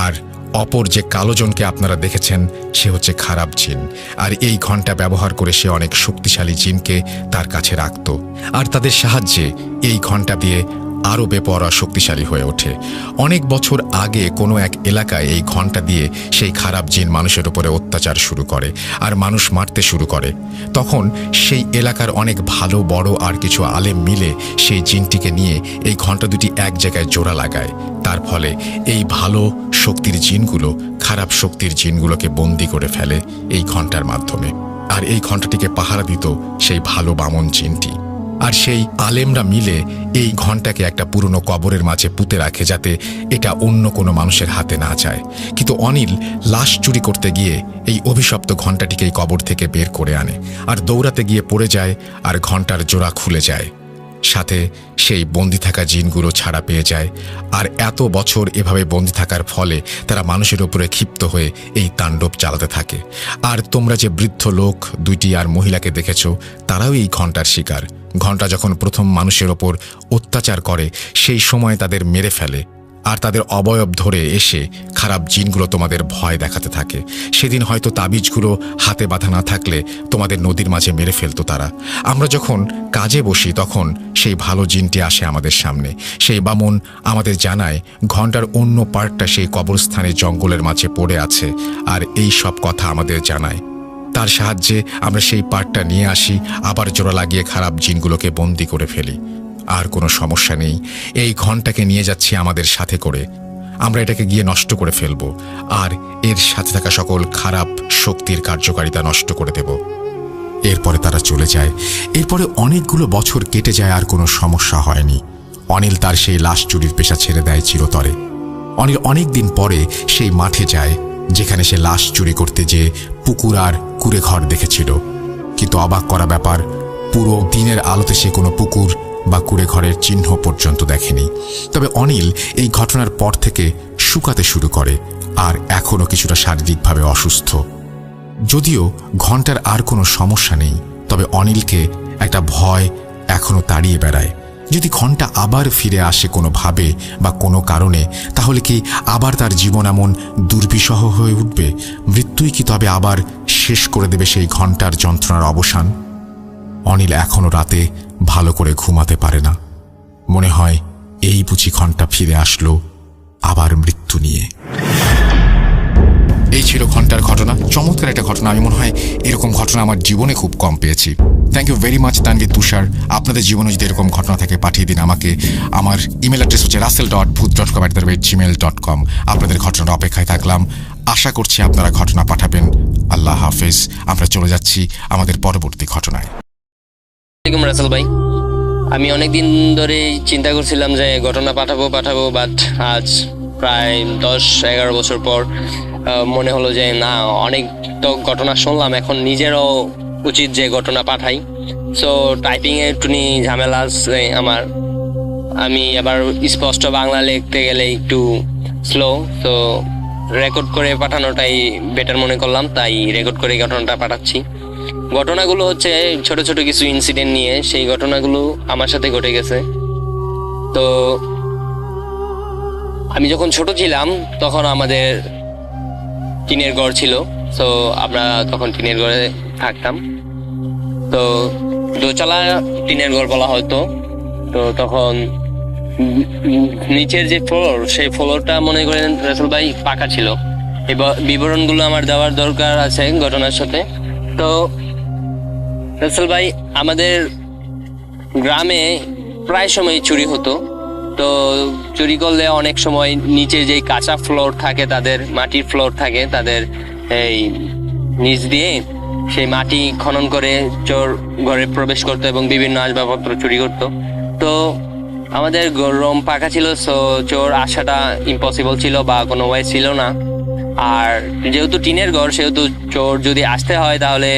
আর অপর যে কালো জনকে আপনারা দেখেছেন, সে হচ্ছে খারাপ জিন। আর এই ঘণ্টা ব্যবহার করে সে অনেক শক্তিশালী জিনকে তার কাছে রাখত, আর তাদের সাহায্যে এই ঘণ্টা দিয়ে আরও বেপরোয়া শক্তিশালী হয়ে ওঠে। অনেক বছর আগে কোনো এক এলাকায় এই ঘণ্টা দিয়ে সেই খারাপ জিন মানুষের উপরে অত্যাচার শুরু করে আর মানুষ মারতে শুরু করে। তখন সেই এলাকার অনেক ভালো বড় আর কিছু আলেম মিলে সেই জিনটিকে নিয়ে এই ঘণ্টা দুটি এক জায়গায় জোড়া লাগায়। তার ফলে এই ভালো শক্তির জিনগুলো খারাপ শক্তির জিনগুলোকে বন্দি করে ফেলে এই ঘণ্টার মাধ্যমে। আর এই ঘণ্টাটিকে পাহারা দিত সেই ভালো বামন জিনটি। আর সেই আলেমরা মিলে এই ঘণ্টাকে একটা পুরনো কবরের মাঝে পুঁতে রাখে, যাতে এটা অন্য কোনো মানুষের হাতে না যায়। কিন্তু অনিল লাশ চুরি করতে গিয়ে এই অভিশপ্ত ঘণ্টাটিকে এই কবর থেকে বের করে আনে, আর দৌড়াতে গিয়ে পড়ে যায়, আর ঘণ্টার জোড়া খুলে যায়। সাথে সেই বন্দি থাকা জিনগুলো ছাড়া পেয়ে যায়। আর এত বছর এভাবে বন্দি থাকার ফলে তারা মানুষের উপরে ক্ষিপ্ত হয়ে এই তাণ্ডব চালাতে থাকে। আর তোমরা যে বৃদ্ধ লোক দুইটি আর মহিলাকে দেখেছ, তারাও এই ঘণ্টার শিকার। ঘণ্টা যখন প্রথম মানুষের ওপর অত্যাচার করে সেই সময় তাদের মেরে ফেলে, আর তাদের অবয়ব ধরে এসে খারাপ জিনগুলো তোমাদের ভয় দেখাতে থাকে। সেদিন হয়তো তাবিজগুলো হাতে বাঁধা না থাকলে তোমাদের নদীর মাঝে মেরে ফেলতো তারা। আমরা যখন কাজে বসি তখন সেই ভালো জিনটি আসে আমাদের সামনে। সেই বামুন আমাদের জানায় ঘণ্টার অন্য পার্টটা সেই কবরস্থানে জঙ্গলের মাঝে পড়ে আছে, আর এই সব কথা আমাদের জানায়। তার সাহায্যে আমরা সেই পার্টটা নিয়ে আসি, আবার জোড়া লাগিয়ে খারাপ জিনগুলোকে বন্দি করে ফেলি। আর কোনো সমস্যা নেই, এই ঘণ্টাকে নিয়ে যাচ্ছি আমাদের সাথে করে। আমরা এটাকে গিয়ে নষ্ট করে ফেলব, আর এর সাথে থাকা সকল খারাপ শক্তির কার্যকারিতা নষ্ট করে দেব। এরপরে তারা চলে যায়। এরপরে অনেকগুলো বছর কেটে যায়, আর কোনো সমস্যা হয়নি। অনিল তার সেই লাশ চুরির পেশা ছেড়ে দেয় চিরতরে। অনিল অনেক দিন পরে সেই মাঠে যায় যেখানে সে লাশ চুরি করতে যেয়ে পুকুর আর কুড়ে ঘর দেখেছিল। কিন্তু অবাক করা ব্যাপার, পুরো দিনের আলোতে সে কোনো পুকুর বা কুড়ে ঘরের চিহ্ন পর্যন্ত দেখেনি। তবে অনিল এই ঘটনার পর থেকে শুকাতে শুরু করে, আর এখনও কিছুটা শারীরিকভাবে অসুস্থ। যদিও ঘণ্টার আর কোনো সমস্যা নেই, তবে অনিলকে একটা ভয় এখনও তাড়িয়ে বেড়ায়। যদি ঘণ্টা আবার ফিরে আসে কোনোভাবে বা কোনো কারণে, তাহলে কি আবার তার জীবন এমন দুর্বিষহ হয়ে উঠবে? মৃত্যুই কি তবে আবার শেষ করে দেবে সেই ঘণ্টার যন্ত্রণার অবসান? অনিল এখনও রাতে ভালো করে ঘুমাতে পারে না। মনে হয় এই বুঝি ঘণ্টা ফিরে আসলো আবার মৃত্যু নিয়ে। এই ছিল ঘণ্টার ঘটনা। চমৎকার একটা ঘটনা। আমি মনে হয় এরকম ঘটনা আমার জীবনে খুব কম পেয়েছি। Thank you very much Tanvir, Tushar. আপনাদের জীবনে যদি এরকম ঘটনা থাকে পাঠিয়ে দিন আমাকে। আমার ইমেল অ্যাড্রেস হচ্ছে russell.booth.com@gmail.com। আপনাদের ঘটনার অপেক্ষায় থাকলাম। আশা করছি আপনারা ঘটনা পাঠাবেন। আল্লাহ হাফেজ। আমরা চলে যাচ্ছি আমাদের পরবর্তী ঘটনায়। রাসেল ভাই, আমি অনেকদিন ধরে চিন্তা করছিলাম যে ঘটনা পাঠাবো, বাট আজ প্রায় 10-11 বছর পর মনে হলো যে না, অনেক তো ঘটনা শুনলাম, এখন নিজেরও উচিত যে ঘটনা পাঠাই। সো টাইপিংয়ে একটুনি ঝামেলা আছে আমার। আমি আবার স্পষ্ট বাংলা লিখতে গেলে একটু স্লো, তো রেকর্ড করে পাঠানোটাই বেটার মনে করলাম, তাই রেকর্ড করে ঘটনাটা পাঠাচ্ছি। ঘটনাগুলো হচ্ছে ছোট ছোট কিছু ইনসিডেন্ট নিয়ে। সেই ঘটনাগুলো আমার সাথে ঘটে গেছে। তো আমি যখন ছোট ছিলাম তখন আমাদের টিনের ঘর ছিল। তো আমরা তখন টিনের ঘরে থাকতাম। তো দোতলা টিনের ঘর বলা হতো। তো তখন নিচের যে ফ্লোর, সেই ফ্লোরটা মনে করেন রাসেল ভাই পাকা ছিল। এবার বিবরণগুলো আমার দেওয়ার দরকার আছে ঘটনার সাথে। তো রাসেল ভাই, আমাদের গ্রামে প্রায় সময় চুরি হতো। তো চুরি করলে অনেক সময় নিচে যে কাঁচা ফ্লোর থাকে, তাদের মাটির ফ্লোর থাকে, তাদের এই নিচ দিয়ে সেই মাটি খনন করে চোর ঘরে প্রবেশ করতো এবং বিভিন্ন আসবাবপত্র চুরি করতো। তো আমাদের রুম পাকা ছিল, সো চোর আসাটা ইম্পসিবল ছিল বা কোনো ওয়ে ছিল না। আর যেহেতু টিনের ঘর, সেহেতু চোর যদি আসতে হয় তাহলে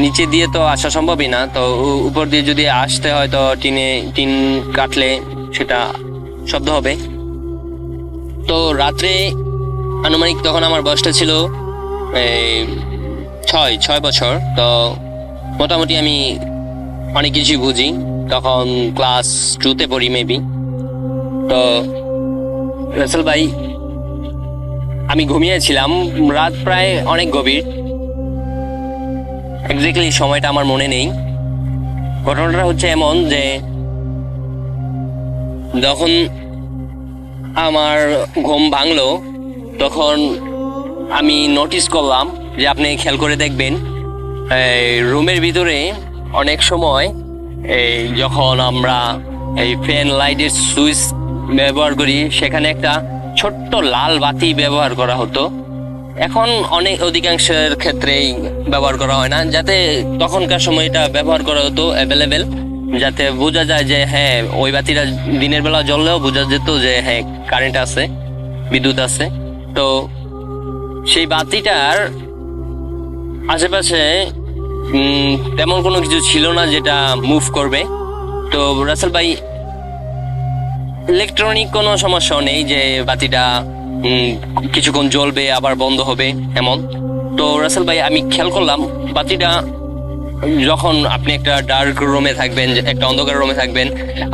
নিচে দিয়ে তো আসা সম্ভবই না। তো উপর দিয়ে যদি আসতে হয় তো টিন কাটলে সেটা শব্দ হবে। তো রাত্রে আনুমানিক তখন আমার বয়সটা ছিল 6 বছর। তো মোটামুটি আমি অনেক কিছুই বুঝি, তখন ক্লাস 2তে পড়ি মেবি। তো রাসেল ভাই, আমি ঘুমিয়েছিলাম, রাত প্রায় অনেক গভীর, এক্স্যাক্টলি সময়টা আমার মনে নেই। ঘটনাটা হচ্ছে এমন যে যখন আমার ঘুম ভাঙলো তখন আমি নোটিস করলাম যে, আপনি খেয়াল করে দেখবেন রুমের ভিতরে অনেক সময় যখন আমরা এই ফ্যান লাইটের সুইচ ব্যবহার করি, সেখানে একটা ছোট্ট লাল বাতি ব্যবহার করা হতো। এখন অধিকাংশের ক্ষেত্রেই ব্যবহার করা হয় না, যাতে তখনকার সময় এটা ব্যবহার করা হতো অ্যাভেলেবেল, যাতে বোঝা যায় যে হ্যাঁ, ওই বাতিটা দিনের বেলা জ্বললেও বোঝা যেত যে হ্যাঁ, কারেন্ট আছে, বিদ্যুৎ আছে। তো সেই বাতিটার আশেপাশে তেমন কোনো কিছু ছিল না যেটা মুভ করবে। তো তো রাসেল ভাই ইলেকট্রনিক কোনো সমস্যা নেই যে বাতিটা কিছুক্ষণ জ্বলবে আবার বন্ধ হবে এমন। তো রাসেল ভাই আমি খেয়াল করলাম বাতিটা যখন আপনি একটা ডার্ক রুমে থাকবেন, একটা অন্ধকার রুমে থাকবেন,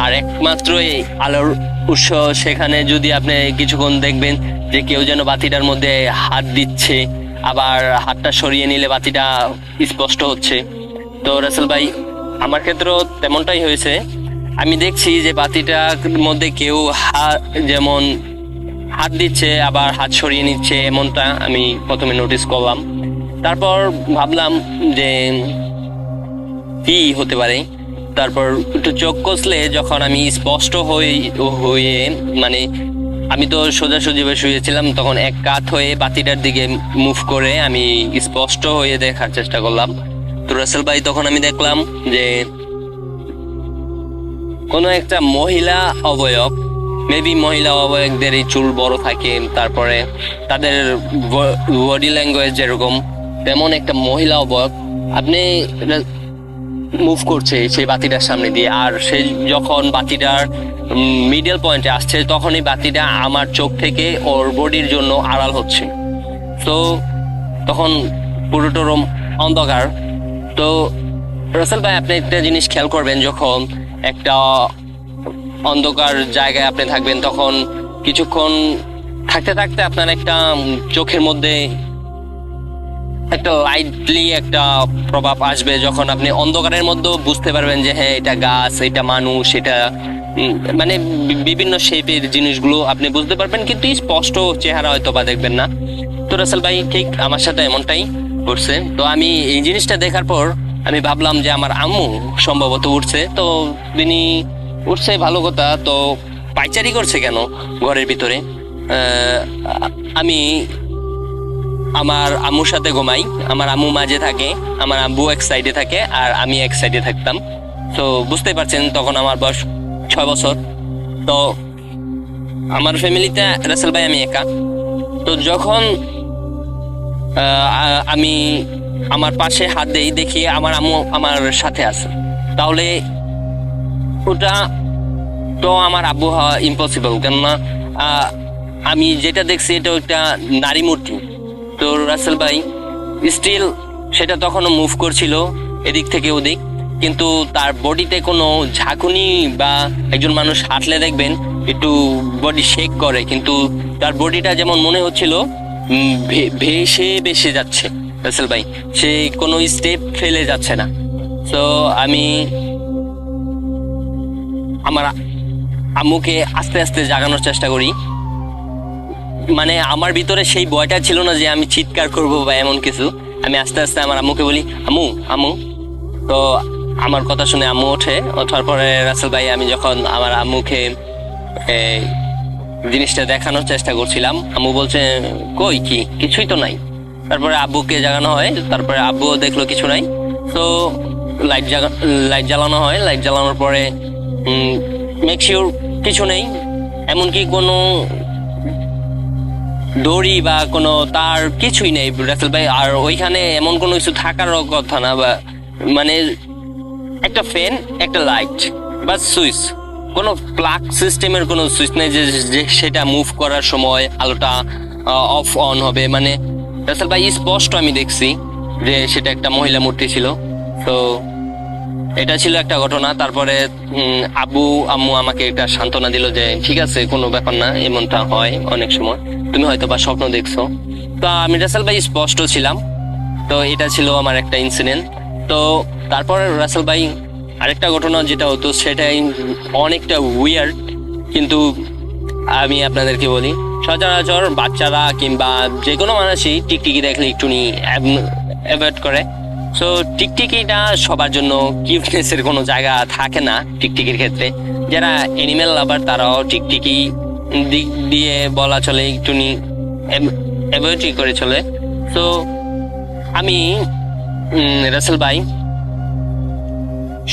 আর একমাত্র এই আলোর উৎস সেখানে যদি আপনি কিছুক্ষণ দেখবেন যে কেউ যেন বাতিটার মধ্যে হাত দিচ্ছে, আবার হাতটা সরিয়ে নিলে বাতিটা স্পষ্ট হচ্ছে। তো রাসেল ভাই আমার ক্ষেত্রেও তেমনটাই হয়েছে। আমি দেখছি যে বাতিটার মধ্যে কেউ যেমন হাত দিচ্ছে আবার হাত সরিয়ে নিচ্ছে, এমনটা আমি প্রথমে নোটিস করলাম। তারপর ভাবলাম যে কি হতে পারে। তারপর একটু চোখ কষলে যখন আমি স্পষ্ট হয়ে মানে আমি তো সোজাসুজিভাবে শুয়েছিলাম, তখন এক কাত হয়ে বাতিটার দিকে মুভ করে আমি স্পষ্ট হয়ে দেখার চেষ্টা করলাম। তো রাসেল ভাই তখন আমি দেখলাম যে কোনো একটা মহিলা অবয়ব, মেবি মহিলা অবয়বদের এই চুল বড় থাকে, তারপরে তাদের বডি ল্যাঙ্গুয়েজ যেরকম তেমন একটা মহিলা অবয়ব আপনি মুভ করছে সেই বাতিটার সামনে দিয়ে। আর সে যখন বাতিটার মিডল পয়েন্টে আসছে তখনই বাতিটা আমার চোখ থেকে ওর বডির জন্য আড়াল হচ্ছে। তো তখন পুরোটা রুম অন্ধকার। তো রাসেল ভাই আপনি একটা জিনিস খেয়াল করবেন, যখন একটা অন্ধকার জায়গায় আপনি থাকবেন তখন কিছুক্ষণ থাকতে থাকতে আপনার একটা চোখের মধ্যে একটা লাইটলি একটা প্রভাব আসবে, যখন আপনি অন্ধকারের মধ্যেও বুঝতে পারবেন যে হ্যাঁ এটা গাছ, এটা মানুষ, এটা মানে বিভিন্ন শেপের জিনিসগুলো আপনি বুঝতে পারবেন, কিন্তু স্পষ্ট চেহারা হয়তো বা দেখবেন না। তো রাসেল ভাই ঠিক আমার সাথে এমনটাই করছে। তো আমি এই জিনিসটা দেখার পর আমি ভাবলাম যে আমার আম্মু সম্ভবত উঠছে। তো তিনি উঠছে ভালো কথা, তো পাইচারি করছে কেন ঘরের ভিতরে? আমি আমার আম্মুর সাথে ঘুমাই, আমার আম্মু মাঝে থাকে, আমার আব্বু এক সাইডে থাকে আর আমি এক সাইডে থাকতাম। তো বুঝতেই পারছেন তখন আমার বয়স 6 বছর। তো আমার ফ্যামিলিতে রাসেল ভাই আমি একা। তো যখন আমি আমার পাশে হাত দেই দেখি আমার আম্মু আমার সাথে আছে, তাহলে ওটা তো আমার আব্বু হওয়া ইম্পসিবল, কেননা আমি যেটা দেখছি এটা একটা নারী মূর্তি। তো রাসেল ভাই স্টিল সেটা তখনও মুভ করছিল এদিক থেকে ওদিক, কিন্তু তার বডিতে কোনো ঝাঁকুনি বা একজন মানুষ হাঁটলে দেখবেন একটু বডি শেক করে, কিন্তু তার বডিটা যেমন মনে হচ্ছিল ভেসে ভেসে যাচ্ছে রাসেল ভাই, সে কোনো স্টেপ ফেলে যাচ্ছে না। তো আমি আমার আম্মুকে আস্তে আস্তে জাগানোর চেষ্টা করি, মানে আমার ভিতরে সেই ভয়টা ছিল না যে আমি চিৎকার করব বা এমন কিছু। আমি আস্তে আস্তে আমার আম্মুকে বলি আম্মু আম্মু। তো আমার কথা শুনে আম্মু ওঠার পরে রাসেল ভাই আমি যখন আমার আম্মুকে জিনিসটা দেখানোর চেষ্টা করছিলাম, আম্মু বলছে কই কি, কিছুই তো নাই। তারপরে আব্বুকে জাগানো হয়, তারপরে আব্বুও দেখলো কিছু নাই। তো লাইট জ্বালানো হয়, লাইট জ্বালানোর পরে মেক শিওর কিছু নেই, এমনকি কোনো দড়ি বা কোনো তার কিছুই নেই রাসেল ভাই। আর ওইখানে এমন কোনো কিছু থাকারও কথা না, বা মানে একটা ফ্যান, একটা লাইট বা সুইচ, কোনো প্লাগ সিস্টেমের কোনো সুইচ নেই যে সেটা মুভ করার সময় আলোটা অফ অন হবে। মানে রাসেল ভাই স্পষ্ট আমি দেখছি যে সেটা একটা মহিলা মূর্তি ছিল। তো এটা ছিল একটা ঘটনা। তারপরে আব্বু আম্মু আমাকে একটা সান্ত্বনা দিল যে ঠিক আছে, কোনো ব্যাপার না, এমনটা হয় অনেক সময়, তুমি হয়তো বা স্বপ্ন দেখছো। তো আমি রাসেল ভাই স্পষ্ট ছিলাম। তো এটা ছিল আমার একটা ইনসিডেন্ট। তো তারপরে রাসেল ভাই আরেকটা ঘটনা যেটা হতো সেটাই অনেকটা উইয়ার্ড, কিন্তু আমি আপনাদেরকে বলি সচরাচর বাচ্চারা কিংবা যে কোনো মানুষই টিকটিকি দেখলে একটু অ্যাভয়েড করে। সো টিকটিকিটা সবার জন্য কিউটনেসের কোনো জায়গা থাকে না টিকটিকির ক্ষেত্রে। যারা অ্যানিমেল লাভার তারাও টিকটিকি দিক দিয়ে বলা চলে একটু অ্যাভয়েডই করে চলে। সো আমি রাসেল ভাই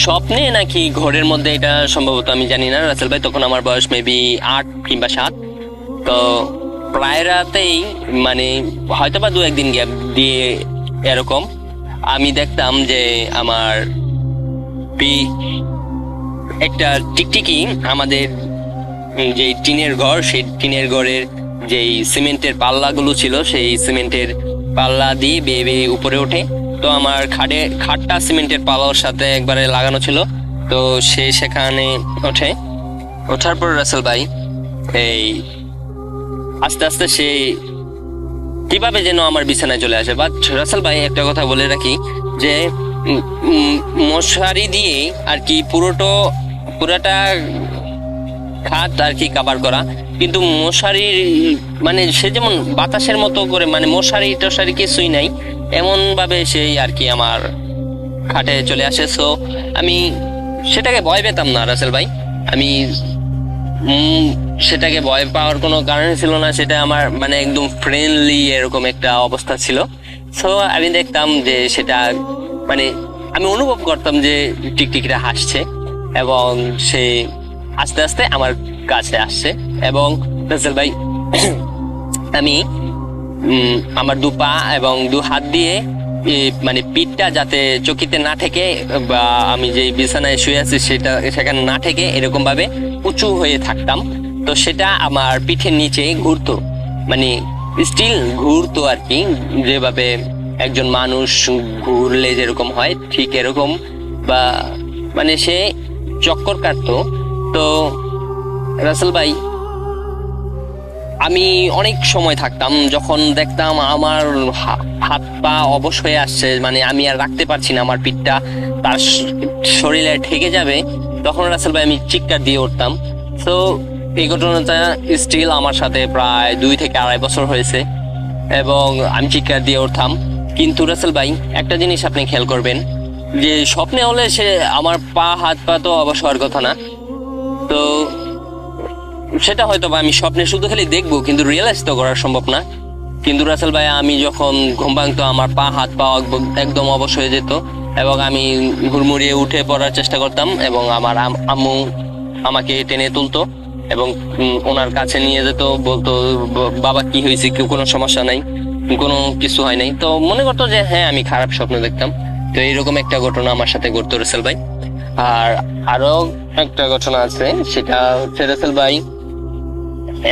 স্বপ্নে নাকি ঘরের মধ্যে, এটা সম্ভবত আমি জানি না রাসেল ভাই, তখন আমার বয়স মেবি 8 কিংবা 7। তো প্রায় রাতেই মানে হয়তো বা 2-1 দিন গ্যাপ দিয়ে এরকম আমি দেখতাম যে আমার একটা টিকটিকি আমাদের যে টিনের ঘর, সেই টিনের ঘরের যেই সিমেন্টের পাল্লাগুলো ছিল, সেই সিমেন্টের পাল্লা দিয়ে বেয়ে বেয়ে উপরে ওঠে। তো আমার খাটটা সিমেন্টের পাল্লার সাথে একবারে লাগানো ছিল, তো সে সেখানে ওঠে। ওঠার পর রাসেল ভাই এই আস্তে আস্তে সে কিভাবে যেন আমার বিছানায় চলে আসে। বাট রাসেল ভাই একটা কথা বলে রাখি যে মশারি দিয়ে আর কি পুরোটা খাট আর কি কাভার করা, কিন্তু মশারির মানে সে যেমন বাতাসের মতো করে, মানে মশারি টশারি কিছুই নাই, এমন ভাবে সেই আর কি আমার খাটে চলে আসে। সো আমি সেটাকে ভয় পেতাম না রাসেল ভাই, আমি সেটাকে ভয় পাওয়ার কোনো কারণ ছিল না, সেটা আমার মানে একদম ফ্রেন্ডলি এরকম একটা অবস্থা ছিল। সো আমি দেখতাম যে সেটা মানে আমি অনুভব করতাম যে টিকটিকিটা হাসছে এবং সে আস্তে আস্তে আমার কাছে আসছে। এবং রাসেল ভাই আমি আমার দু পা এবং দু হাত দিয়ে মানে পিঠটা যাতে চকিতে না ঠেকে বা আমি যে বিছানায় শুয়ে আছি সেখানে না ঠেকে এরকম ভাবে উঁচু হয়ে থাকতাম। তো সেটা আমার পিঠের নিচে ঘুরতো, মানে স্টিল ঘুরতো আর কি, যেভাবে একজন মানুষ ঘুরলে যেরকম হয় ঠিক এরকম, বা মানে সে চক্কর কাটতো। তো রাসেল ভাই আমি অনেক সময় থাকতাম, যখন দেখতাম আমার হাত পা অবশ হয়ে আসছে, মানে আমি আর রাখতে পারছি না, আমার পিঠটা তার শরীরে ঠেকে যাবে, তখন রাসেল ভাই আমি চিৎকার দিয়ে উঠতাম। তো এই ঘটনাটা স্টিল আমার সাথে প্রায় 2 থেকে 2.5 বছর হয়েছে এবং আমি চিৎকার দিয়ে উঠতাম। কিন্তু রাসেল ভাই একটা জিনিস আপনি খেয়াল করবেন যে স্বপ্নে হলে সে আমার হাত পা তো অবশ্য হওয়ার কথা না, তো সেটা হয়তো বা আমি স্বপ্নে শুধু খালি দেখবো কিন্তু রিয়েলাইজ তো করা সম্ভব না। কিন্তু রাসেল ভাই আমি যখন ঘুম ভাঙতো আমার হাত পা একদম অবশ হয়ে যেত এবং আমি হুড়মুড়িয়ে উঠে পড়ার চেষ্টা করতাম এবং আমার আম্মু আমাকে টেনে তুলতো এবং ওনার কাছে নিয়ে যেত, বলতো বাবা কি হয়েছে, কোনো সমস্যা নাই, কোনো কিছু হয় নাই। তো মনে করতো যে হ্যাঁ আমি খারাপ স্বপ্ন দেখতাম। তো এইরকম একটা ঘটনা আমার সাথে ঘটতো রাসেল ভাই। আর আরো একটা ঘটনা আছে, সেটা হচ্ছে রাসেল ভাই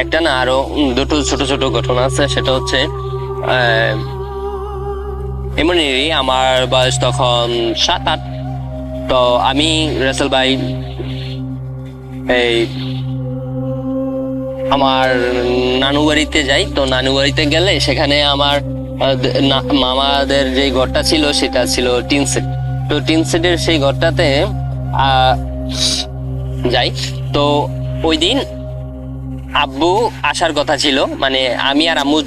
একটা না আরো 2টো ছোট ছোট ঘটনা আছে। সেটা হচ্ছে এমনই আমার বয়স তখন 7-8। তো আমি রাসেল ভাই এই আমার নানু বাড়িতে যাই। তো নানু বাড়িতে গেলে সেখানে আমার মামাদের যে ঘরটা ছিল সেটা ছিল টিন সেট। তো টিন সেটের সেই ঘরটাতে যাই। তো ওই দিন আব্বু আসার কথা ছিল, মানে আমি আর আম্মু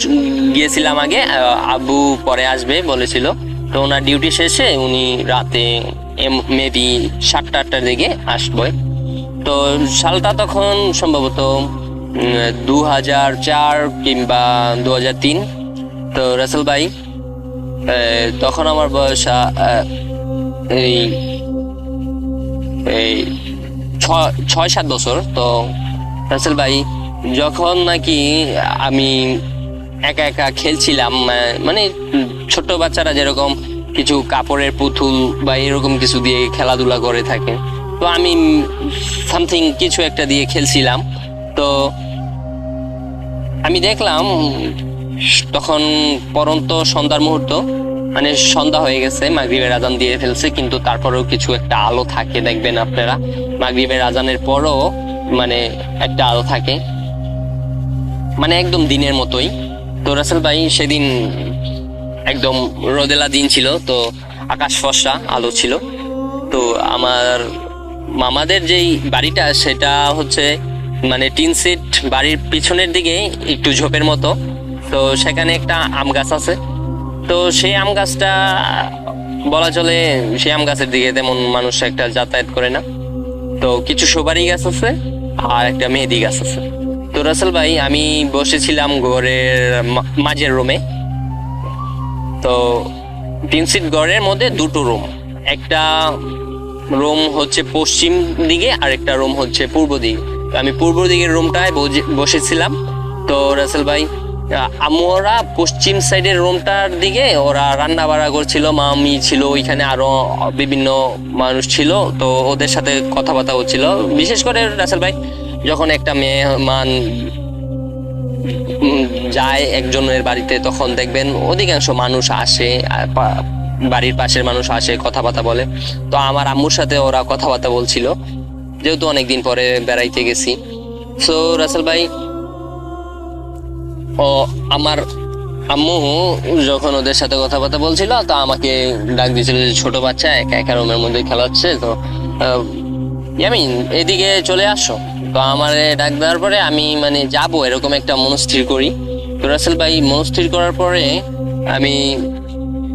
গিয়েছিলাম আগে, আব্বু পরে আসবে বলেছিল। তো ওনার ডিউটি শেষে উনি রাতে মেবি 7টা-8টার দিকে আসবে। তো সালটা তখন সম্ভবত 2004 কিংবা 2003। তো রাসেল ভাই তখন আমার বয়স এই 6-7 বছর। তো রাসেল ভাই যখন নাকি আমি একা একা খেলছিলাম, মানে ছোট বাচ্চারা যেরকম কিছু কাপড়ের পুতুল বা এরকম কিছু দিয়ে খেলাধুলা করে থাকে, তো আমি সামথিং কিছু একটা দিয়ে খেলছিলাম। তো আমি দেখলাম তখন পরন্ত সন্ধ্যার মুহূর্ত, মানে সন্ধ্যা হয়ে গেছে, মাগরিবের আজান দিয়ে ফেলছে, কিন্তু তারপরেও কিছু একটা আলো থাকে, দেখবেন আপনারা মাগরিবের আজানের পরও মানে একটা আলো থাকে, মানে একদম দিনের মতোই। তো রাসেল ভাই সেদিন একদম রোদেলা দিন ছিল, তো আকাশ ফর্সা আলো ছিল। তো আমার মামাদের যেই বাড়িটা সেটা হচ্ছে মানে টিন সেট বাড়ির পিছনের দিকে একটু ঝোপের মতো। তো সেখানে একটা আম গাছ আছে। তো সেই আম গাছটা বলা চলে সেই আম গাছের দিকে তেমন মানুষ একটা যাতায়াত করে না। তো কিছু সুপারি গাছ আছে আর একটা মেহেদি গাছ আছে। তো রাসেল ভাই আমি বসেছিলাম ঘরের মাঝের রুমে। তো টিন সেট ঘরের মধ্যে 2টো রুম, একটা রুম হচ্ছে পশ্চিম দিকে আর একটা রুম হচ্ছে পূর্ব দিকে। আমি পূর্ব দিকের রুমটায় বসেছিলাম। তো রাসেল ভাই আম্মু ওরা পশ্চিম সাইডের রুমটার দিকে ওরা রান্না বাড়া করছিল, মামি ছিল ওইখানে, আরো বিভিন্ন মানুষ ছিল, তো ওদের সাথে কথাবার্তা হচ্ছিল। বিশেষ করে রাসেল ভাই, যখন একটা মেহমান যায় একজনের বাড়িতে, তখন দেখবেন অধিকাংশ মানুষ আসে, বাড়ির পাশের মানুষ আসে, কথাবার্তা বলে। তো আমার আম্মুর সাথে ওরা কথাবার্তা বলছিল, যেহেতু অনেকদিন পরে বেড়াইতে গেছি। সো রাসেল ভাই, ও আমার আম্মু যখন ওদের সাথে কথাবার্তা বলছিল, তো আমাকে ডাক দিয়েছিল যে ছোট বাচ্চা একা একা রুমের মধ্যে খেলাচ্ছে, তো ইয়ামিন এদিকে চলে আসো। তো আমার ডাক দেওয়ার পরে আমি মানে যাবো এরকম একটা মনস্থির করি। তো রাসেল ভাই, মনস্থির করার পরে আমি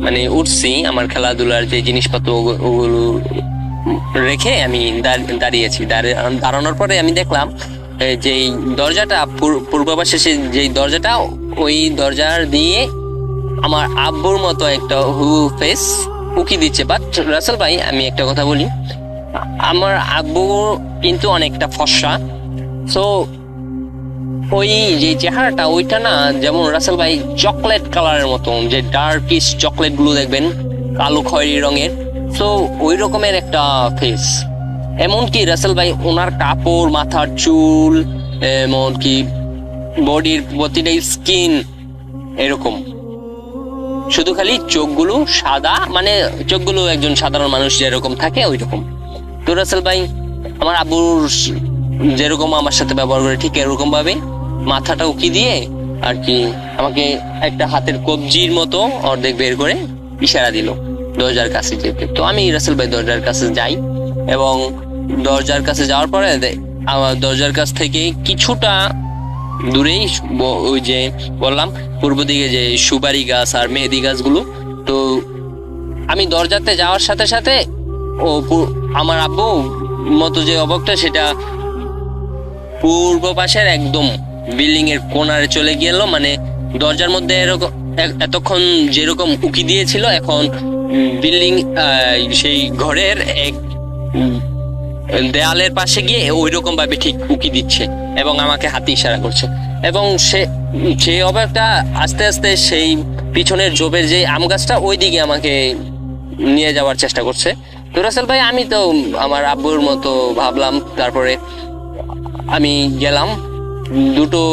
মানে উঠছি, আমার খেলাধুলার যে জিনিসপত্র ওগুলো রেখে আমি দাঁড়িয়েছি। দাঁড়ানোর পরে আমি দেখলাম যে দরজাটা পূর্ব পাশে, যেই দরজাটা, ওই দরজার দিয়ে আমার আব্বুর মতো একটা হু ফেস উকি দিচ্ছে। বাট রাসেল ভাই, আমি একটা কথা বলি, আমার আব্বু কিন্তু অনেকটা ফর্সা। সো ওই যে চেহারাটা, ওইটা না যেমন রাসেল ভাই চকলেট কালারের মতো, যে ডার্কিশ চকলেট গুলো দেখবেন কালো খয়েরি রঙের, তো ওই রকমের একটা ফেস। এমনকি রাসেল ভাই ওনার কাপড়, মাথার চুল, এমনকি বডির প্রতিটা স্কিন এরকম, শুধু খালি চোখগুলো সাদা, মানে চোখগুলো একজন সাধারণ মানুষ যেরকম থাকে ওই রকম। তো রাসেল ভাই, আমার আব্বুর যেরকম আমার সাথে ব্যবহার করে ঠিক এরকম ভাবে মাথাটা উকি দিয়ে আর কি আমাকে একটা হাতের কবজির মতো অর্ধেক বের করে ইশারা দিল দরজার কাছে যেতে। তো আমি রাসেল ভাই দরজার কাছে যাই, এবং দরজার কাছে যাওয়ার পরে আমার দরজার কাছ থেকে কিছুটা দূরেই ওই যে বললাম পূর্ব দিকে যে সুপারি গাছ আর মেহেদি গাছগুলো। তো আমি দরজাতে যাওয়ার সাথে সাথে ও আমার আব্বু মতো যে অবকটা, সেটা পূর্ব পাশের একদম বিল্ডিং এর কোণারে চলে গেল। মানে দরজার মধ্যে এরকম এতক্ষণ যেরকম উকি দিয়েছিল, এখন বিল্ডিং সেই ঘরের এক দেয়ালের পাশে গিয়ে ওই রকম ভাবে ঠিক উকি দিচ্ছে এবং আমাকে হাতে ইশারা করছে। এবং সেই অবয়বটা আস্তে আস্তে সেই পিছনের জবের যে আম গাছটা, ওই দিকে আমাকে নিয়ে যাওয়ার চেষ্টা করছে। তো রাসেল ভাই, আমি তো আমার আব্বুর মতো ভাবলাম। তারপরে আমি গেলাম 2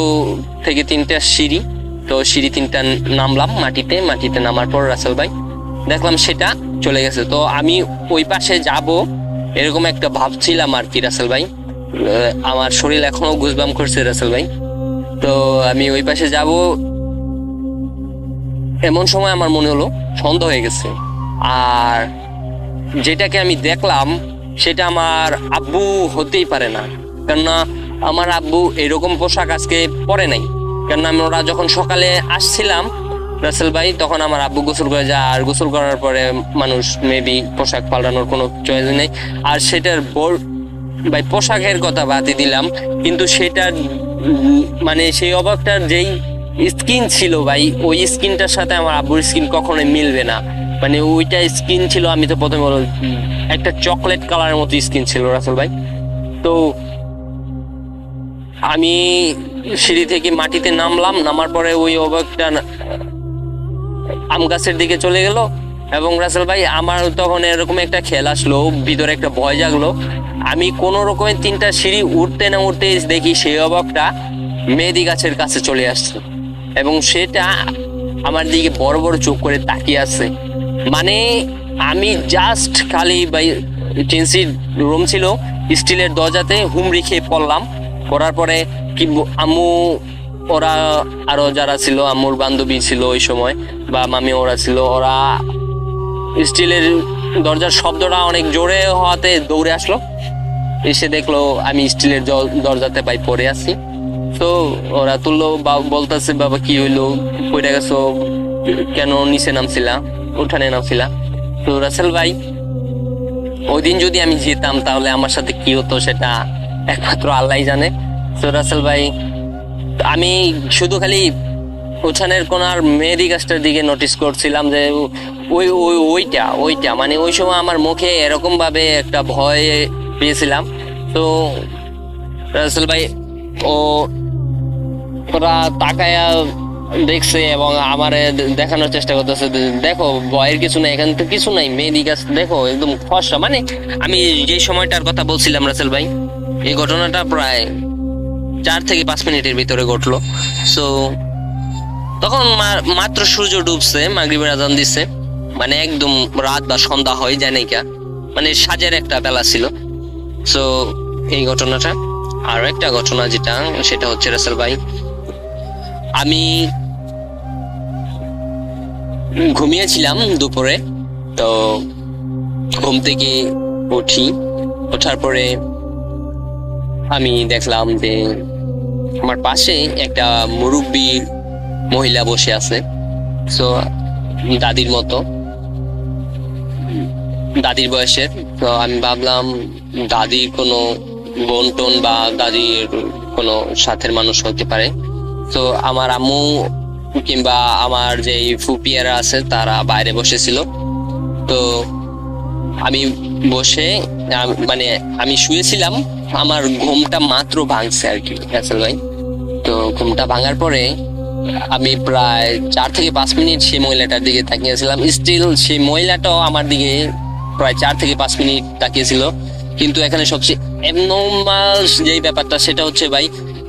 থেকে 3টা সিঁড়ি, তো সিঁড়ি 3টা নামলাম মাটিতে নামার পর রাসেল ভাই দেখলাম সেটা চলে গেছে। তো আমি ওই পাশে যাব এরকম একটা ভাবছিলাম আর কি রাসেল ভাই, আমার শরীর এখনো গুজবাম করছে রাসেল ভাই। তো আমি ওই পাশে যাব, এমন সময় আমার মনে হলো সন্ধ্যা হয়ে গেছে, আর যেটাকে আমি দেখলাম সেটা আমার আব্বু হতেই পারে না। কেননা আমার আব্বু এরকম পোশাক আজকে পরে নাই। কেননা আমরা যখন সকালে আসছিলাম রাসেল ভাই, তখন আমার আব্বু গোসল করে যায়, আর গোসল করার পরে মানুষ মেবি পোশাক পাল্টানোর কোনো চয়েস নেই। আর সেটার ভাই পোশাকের কথা বাদই দিলাম, কিন্তু সেটার মানে সেই অবাকটার যেই স্কিন ছিল ভাই, ওই স্কিনটার সাথে আমার আব্বুর স্কিন কখনোই মিলবে না। মানে ওইটা স্কিন ছিল, আমি তো প্রথমে বলো একটা চকলেট কালারের মতো স্কিন ছিল রাসেল ভাই। তো আমি সিঁড়ি থেকে মাটিতে নামার পরে ওই অবাকটা আম গাছের দিকে চলে গেল। এবং রাসেল ভাই, আমার তখন এরকম একটা খেয়াল আসলো, ভিতরে একটা ভয় জাগলো। আমি কোন রকমের 3টা সিঁড়ি উঠতে না উঠতে দেখি সেই অবাকটা মেহেদি গাছের কাছে চলে আসছে, এবং সেটা আমার দিকে বড় বড় চোখ করে তাকিয়ে আছে। মানে আমি জাস্ট খালি ভাই 3 রুম ছিল, স্টিলের দরজাতে হুমড়ি খেয়ে পড়ার পরে কি আম্মু ওরা আরো যারা ছিল, আম্মুর বান্ধবী ছিল ওই সময়, বা মামি ওরা ছিল, ওরা স্টিলের দরজার শব্দটা অনেক জোরে হওয়াতে দৌড়ে আসলো, এসে দেখলো আমি স্টিলের দরজাতে ভাই পড়ে আছি। তো ওরা তুললো, বলতেছে বাবা কি হইলো, পড়ে গেছো কেন, নিচে নামছিলা, উঠানে নামছিলা। তো রাসেল ভাই, ওই দিন যদি আমি যেতাম তাহলে আমার সাথে কি হতো সেটা একমাত্র আল্লাহই জানে। তো রাসেল ভাই, আমি শুধু খালি উঠানের কোনার মেহেদি গাছটার দিকে নোটিস করছিলাম যে ওইটা মানে ওই সময় আমার মুখে এরকম ভাবে একটা ভয় পেয়েছিলাম। তো রাসেল ভাই ওরা তাকায়া দেখছে এবং আমারে দেখানোর চেষ্টা করতেছে, দেখো ভয়ের কিছু নাই, এখানে তো কিছু নাই, মেহেদি গাছ দেখো একদম ফর্সা। মানে আমি যে সময়টার কথা বলছিলাম রাসেল ভাই, এই ঘটনাটা প্রায় 4 থেকে 5 মিনিটের ভিতরে ঘটলো। সো তখন মাত্র সূর্য ডুবছে, মাগরিবের আজান দিচ্ছে, মানে একদম রাত বা সন্ধ্যা হয়ে যায় নাইকা, মানে সাজের একটা বেলা ছিল। সো এই ঘটনাটা। আরো একটা ঘটনা যেটা, সেটা হচ্ছে রাসেল ভাই, আমি ঘুমিয়েছিলাম দুপুরে, তো ঘুম থেকে ওঠার পরে আমি দেখলাম যে আমার পাশে একটা মুরব্বী মহিলা বসে আছে। সো দাদির মতো, দাদির বয়সের। তো আমি ভাবলাম দাদির কোনো বোন টোন বা দাদির কোনো সাথের মানুষ হতে পারে। তো আমার আম্মু কিংবা আমার যে ফুপিয়ারা আছে তারা বাইরে বসেছিল। তো আমি বসে মানে আমি শুয়েছিলাম, আমার ঘুমটা মাত্র ভাঙছে আর কি রাসেল ভাই। তো ঘুমটা ভাঙার পরে আমি প্রায় 4 থেকে 5 মিনিট সেই মহিলাটার দিকে তাকিয়েছিলাম। স্টিল সেই মহিলাটাও আমার দিকে প্রায় 4 থেকে 5 মিনিট তাকিয়েছিল। কিন্তু এখানে সবচেয়ে অ্যাবনর্মাল যেই ব্যাপারটা সেটা হচ্ছে ভাই,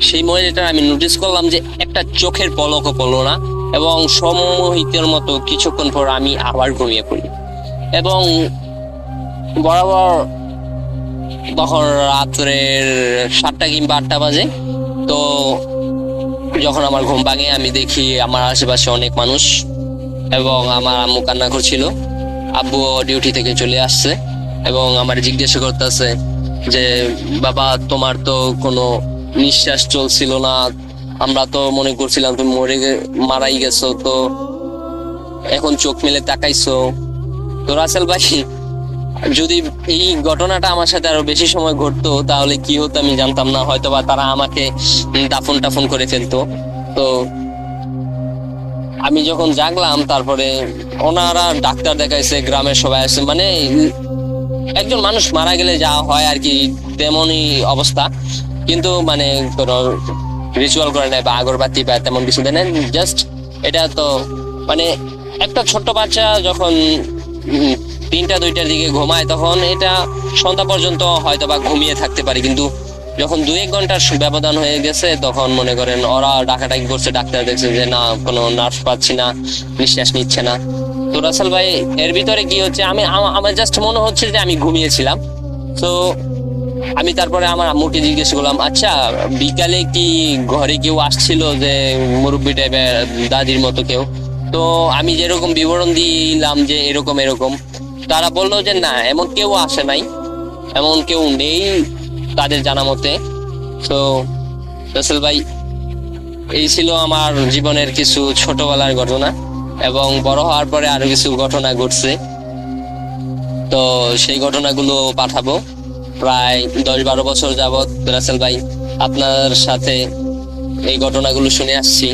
সেই মহিলাটা আমি নোটিস করলাম যে একটা চোখের পলকও পড়লো না, এবং সম্মোহিতের মতো কিছুক্ষণ পর আমি আবার ঘুমিয়ে পড়ি। এবং বরাবর তখন রাত্রের 7টা কিংবা 8টা বাজে। তো যখন আমার ঘুম ভাঙে আমি দেখি আমার আশেপাশে অনেক মানুষ, এবং আমার আম্মু কান্না করছিল। আব্বু ডিউটি থেকে চলে আসছে এবং আমার জিজ্ঞাসা করতেছে যে বাবা, তোমার তো কোনো নিঃশ্বাস চলছিল না, আমরা তো মনে করছিলাম তুমি মারাই গেছো, তো এখন চোখ মেলে তাকাইছো। তো রাসেল ভাই, যদি এই ঘটনাটা আমার সাথে আরো বেশি সময় ঘটতো তাহলে কি হতো আমি জানতাম না, হয়তো বা তারা আমাকে দাফন করে ফেলতো। তো আমি যখন জাগলাম তারপরে ওনারা ডাক্তার দেখাইছে, গ্রামের সবাই আসছে, মানে একজন মানুষ মারা গেলে যা হয় আর কি তেমনই অবস্থা। কিন্তু মানে কোনো রিচুয়াল করে নেয় বা আগরবাতি বা তেমন কিছু দেয় না, জাস্ট এটা তো মানে একটা ছোট্ট বাচ্চা যখন 3টা-2টার দিকে ঘুমায় তখন এটা সন্ধ্যা পর্যন্ত হয়তো বা ঘুমিয়ে থাকতে পারে, কিন্তু যখন 2-1 ঘন্টার ব্যবধান হয়ে গেছে তখন মনে করেন ওরা ডাকাডাকি করছে, ডাক্তার দেখছে যে না, কোনো নার্ভ পাচ্ছি না, নিঃশ্বাস নিচ্ছে না। তো রাসেল ভাই, এর ভিতরে কি হচ্ছে, আমার জাস্ট মনে হচ্ছে যে আমি ঘুমিয়েছিলাম। তো আমি তারপরে আমার আম্মুকে জিজ্ঞেস করলাম, আচ্ছা বিকালে কি ঘরে কেউ আসছিল যে মুরব্বী টাইপের দাদির মতো কেউ? তো আমি যেরকম বিবরণ দিলাম যে এরকম এরকম, তারা বললো যে না, এমন কেউ আসে নাই, এমন কেউ নেই তাদের জানা মতে। তো রাসেল ভাই, এই ছিল আমার জীবনের কিছু ছোটবেলার ঘটনা, এবং বড় হওয়ার পরে আরো কিছু ঘটনা ঘটছে। তো সেই ঘটনাগুলো পাঠাবো। প্রায় 10-12 বছর যাবত রাসেল ভাই আপনার সাথে এই ঘটনাগুলো শুনে আসছি।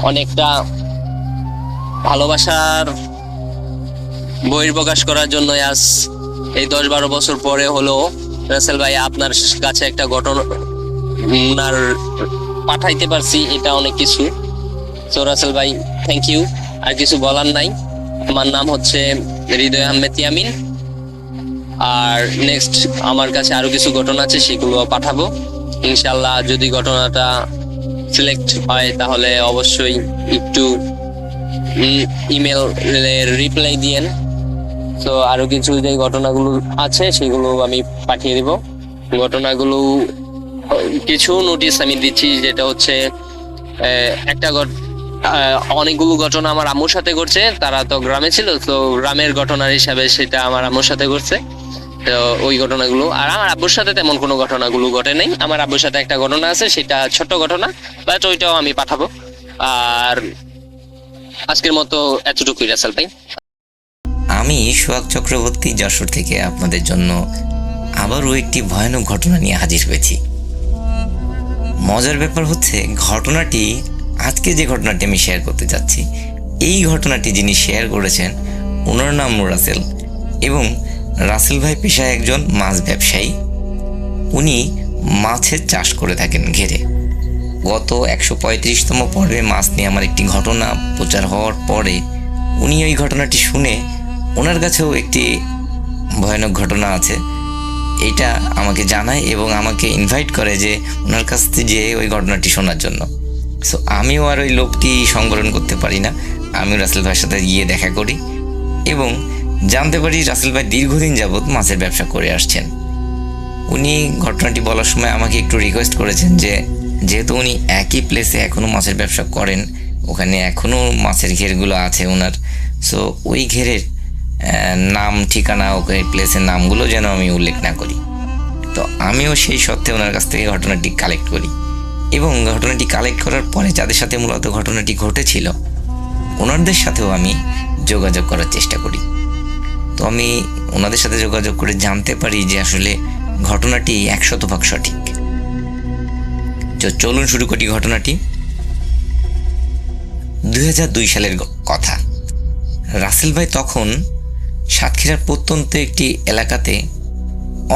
অনেকটা ভালোবাসার বহির্প্রকাশ করার জন্য আজ এই 10-12 বছর পরে হলো রাসেল ভাই আপনার কাছে একটা ঘটনা পাঠাইতে পারছি, এটা অনেক কিছু। তো রাসেল ভাই, থ্যাংক ইউ, আর কিছু বলার নাই। আমার নাম হচ্ছে হৃদয় আহমেদ ইয়ামিন, আর নেক্সট আমার কাছে আরো কিছু ঘটনা আছে, সেগুলো পাঠাবো ইনশাল্লাহ। যদি ঘটনাটা সিলেক্ট হয় তাহলে অবশ্যই একটু ইমেলের রিপ্লাই দিয়েন। তো আরো কিছু যে ঘটনাগুলো আছে সেগুলো আমি পাঠিয়ে দিব। ঘটনাগুলো কিছু নোটিশ আমি দিচ্ছি, যেটা হচ্ছে অনেকগুলো ঘটনা আমার আম্মুর সাথে ঘটছে, তারা তো গ্রামে ছিল, তো গ্রামের ঘটনার হিসাবে সেটা আমার আম্মুর সাথে ঘটছে। তো ওই ঘটনাগুলো, আর আমার আব্বুর সাথে তেমন কোনো ঘটনাগুলো ঘটে নাই। আমার আব্বুর সাথে একটা ঘটনা আছে, সেটা ছোট্ট ঘটনা, বাট ওইটাও আমি পাঠাবো। আর আজকের মতো এতটুকুই রাসেল ভাই। আমি সোহাগ চক্রবর্তী, যশোর থেকে আপনাদের জন্য আবারও একটি ভয়ানক ঘটনা নিয়ে হাজির হয়েছি। মজার ব্যাপার হচ্ছে, ঘটনাটি আজকে যে ঘটনাটি আমি শেয়ার করতে যাচ্ছি, এই ঘটনাটি যিনি শেয়ার করেছেন ওনার নাম রাসেল, এবং রাসেল ভাই পেশায় একজন মাছ ব্যবসায়ী। উনি মাছের চাষ করে থাকেন ঘেরে। গত 135তম পর্বে মাছ নিয়ে আমার একটি ঘটনা প্রচার হওয়ার পরে উনি ওই ঘটনাটি শুনে ওনার কাছেও একটি ভয়ানক ঘটনা আছে এটা আমাকে জানায় এবং আমাকে ইনভাইট করে যে ওনার কাছ থেকে যে ওই ঘটনাটি শোনার জন্য। সো আমিও আর ওই লোকটি সংবরণ করতে পারি না, আমিও রাসেল ভাইয়ের সাথে গিয়ে দেখা করি এবং জানতে পারি রাসেল ভাই দীর্ঘদিন যাবৎ মাছের ব্যবসা করে আসছেন। উনি ঘটনাটি বলার সময় আমাকে একটু রিকোয়েস্ট করেছেন যে যেহেতু উনি একই প্লেসে এখনও মাছের ব্যবসা করেন, ওখানে এখনও মাছের ঘেরগুলো আছে ওনার, সো ওই ঘেরের নাম ঠিকানা ওই প্লেসের নামগুলো যেন আমি উল্লেখ না করি। তো আমিও সেই সত্ত্বে ওনার কাছ থেকে ঘটনাটি কালেক্ট করি এবং ঘটনাটি কালেক্ট করার পরে যাদের সাথে মূলত ঘটনাটি ঘটেছিল ওনাদের সাথেও আমি যোগাযোগ করার চেষ্টা করি। তো আমি ওনাদের সাথে যোগাযোগ করে জানতে পারি যে আসলে ঘটনাটি 100% সঠিক। চলুন শুরু করি ঘটনাটি। 2002 সালের কথা। রাসেল ভাই তখন সাতক্ষীরার প্রত্যন্ত একটি এলাকাতে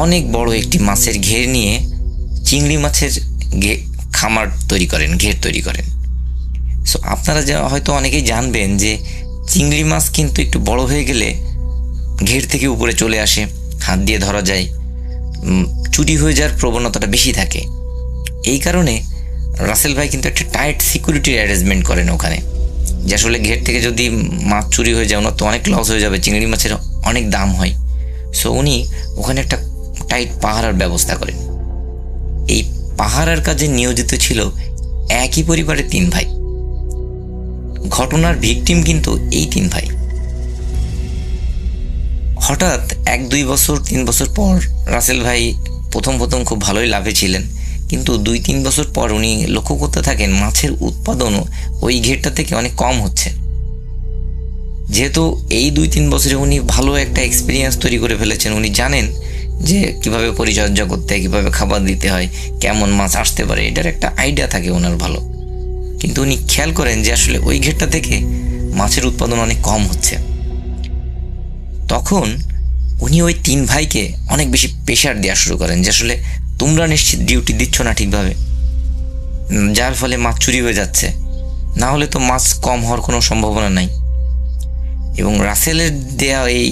অনেক বড় একটি মাছের ঘের নিয়ে চিংড়ি মাছের খামার তৈরি করেন, ঘের তৈরি করেন। সো আপনারা হয়তো অনেকেই জানবেন যে চিংড়ি মাছ কিন্তু একটু বড় হয়ে গেলে ঘের থেকে উপরে চলে আসে, হাত দিয়ে ধরা যায়, চুরি হয়ে যাওয়ার প্রবণতাটা বেশি থাকে। এই কারণে রাসেল ভাই কিন্তু একটা টাইট সিকিউরিটির অ্যারেঞ্জমেন্ট করেন ওখানে, যে আসলে ঘের থেকে যদি মাছ চুরি হয়ে যায় ওনার তো অনেক লস হয়ে যাবে, চিংড়ি মাছের অনেক দাম হয়। সো উনি ওখানে একটা টাইট পাহারার ব্যবস্থা করেন। এই পাহারার কাজে নিয়োজিত ছিল একই পরিবারের 3 ভাই। ঘটনার ভিকটিম কিন্তু এই 3 ভাই। হঠাৎ 1-2 বছর 3 বছর পর রাসেল ভাই প্রথম খুব ভালোই লাভে ছিলেন, কিন্তু 2-3 বছর পর উনি লক্ষ্য করতে থাকেন মাছের উৎপাদনও ওই ঘেরটা থেকে অনেক কম হচ্ছে। যেহেতু এই 2-3 বছরে উনি ভালো একটা এক্সপিরিয়েন্স তৈরি করে ফেলেছেন, উনি জানেন যে কিভাবে পরিচর্যা করতে হয়, কিভাবে খাবার দিতে হয়, কেমন মাছ আসতে পারে, এটার একটা আইডিয়া থাকে ওনার ভালো। কিন্তু উনি খেয়াল করেন যে আসলে ওই ঘেরটা থেকে মাছের উৎপাদন অনেক কম হচ্ছে। তখন উনি ওই 3 ভাইকে অনেক বেশি প্রেশার দেওয়া শুরু করেন যে আসলে তোমরা নিশ্চিত ডিউটি দিচ্ছ না ঠিকভাবে, যার ফলে মাছ চুরি হয়ে যাচ্ছে, না হলে তো মাছ কম হওয়ার কোনো সম্ভাবনা নাই। এবং রাসেলের দেয়া এই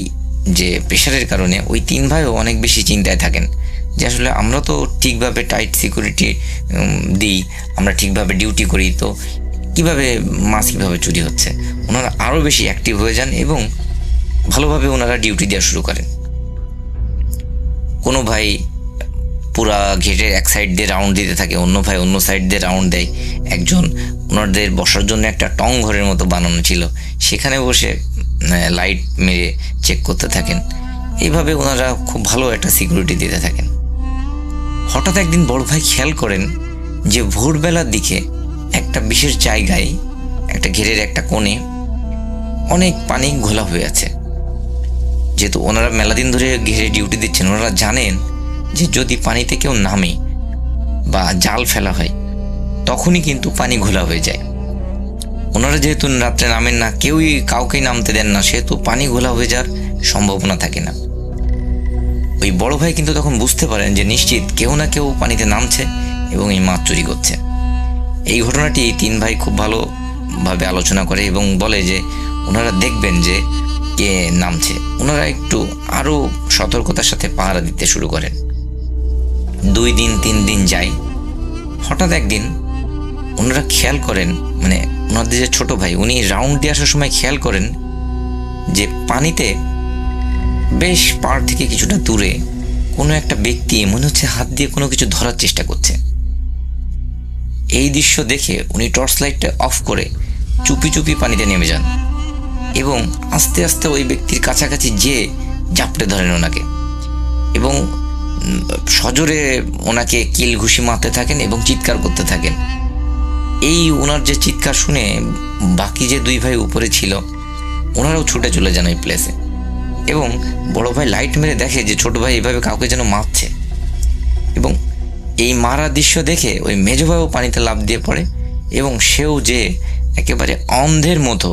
যে প্রেশারের কারণে ওই 3 ভাইও অনেক বেশি চিন্তায় থাকেন যে আসলে আমরা তো ঠিকভাবে টাইট সিকিউরিটি দিই, আমরা ঠিকভাবে ডিউটি করি, তো কীভাবে মাছ কীভাবে চুরি হচ্ছে। ওনারা আরও বেশি অ্যাক্টিভ হয়ে যান এবং ভালোভাবে ওনারা ডিউটি দেওয়া শুরু করেন। কোনো ভাই পুরা ঘেটের এক সাইড দিয়ে রাউন্ড দিতে থাকে, অন্য ভাই অন্য সাইড দিয়ে রাউন্ড দেয়। একজন ওনাদের বসার জন্য একটা টং ঘরের মতো বানানো ছিল, সেখানে বসে লাইট মেরে চেক করতে থাকেন। এইভাবে ওনারা খুব ভালো একটা সিকিউরিটি দিতে থাকেন। হঠাৎ একদিন বড় ভাই খেয়াল করেন যে ভোরবেলার দিকে একটা বিশেষ জায়গায়, একটা ঘেরের একটা কোণে অনেক পানি ঘোলা হয়ে আছে। যেহেতু ওনারা মেলা দিন ধরে ঘেরে ডিউটি দিচ্ছেন, ওনারা জানেন যে যদি পানিতে কেউ নামে বা জাল ফেলা হয় তখনই কিন্তু পানি ঘোলা হয়ে যায়। ওনারা যেহেতু রাত্রে নামেন না, কেউই কাউকেই নামতে দেন না, সেহেতু পানি ঘোলা হয়ে যাওয়ার সম্ভাবনা থাকে না। ওই বড় ভাই কিন্তু তখন বুঝতে পারেন যে নিশ্চিত কেউ না কেউ পানিতে নামছে এবং এই মাছ চুরি করছে। এই ঘটনাটি 3 ভাই খুব ভালোভাবে আলোচনা করে এবং বলে যে ওনারা দেখবেন যে কে নামছে। ওনারা একটু আরও সতর্কতার সাথে পাহারা দিতে শুরু করেন। 2 দিন 3 দিন যায়। হঠাৎ একদিন ওনারা খেয়াল করেন, মানে ওনাদের যে ছোট ভাই, উনি রাউন্ড দিয়ে আসার সময় খেয়াল করেন যে পানিতে বেশ পাড় থেকে কিছুটা দূরে কোনো একটা ব্যক্তি মনে হচ্ছে হাত দিয়ে কোনো কিছু ধরার চেষ্টা করছে। এই দৃশ্য দেখে উনি টর্চ লাইটটা অফ করে চুপি চুপি পানিতে নেমে যান এবং আস্তে আস্তে ওই ব্যক্তির কাছাকাছি যেয়ে জাপটে ধরেন ওনাকে এবং সজোরে ওনাকে কিল ঘুষি মারতে থাকেন এবং চিৎকার করতে থাকেন। এই ওনার যে চিৎকার শুনে বাকি যে 2 ভাই উপরে ছিল ওনারাও ছুটে চলে যান ওই প্লেসে এবং বড় ভাই লাইট মেরে দেখে যে ছোট ভাই এভাবে কাউকে যেন মারছে এবং এই মারা দৃশ্য দেখে ওই মেজো ভাইও পানিতে লাফ দিয়ে পড়ে এবং সেও যে একেবারে অন্ধের মতো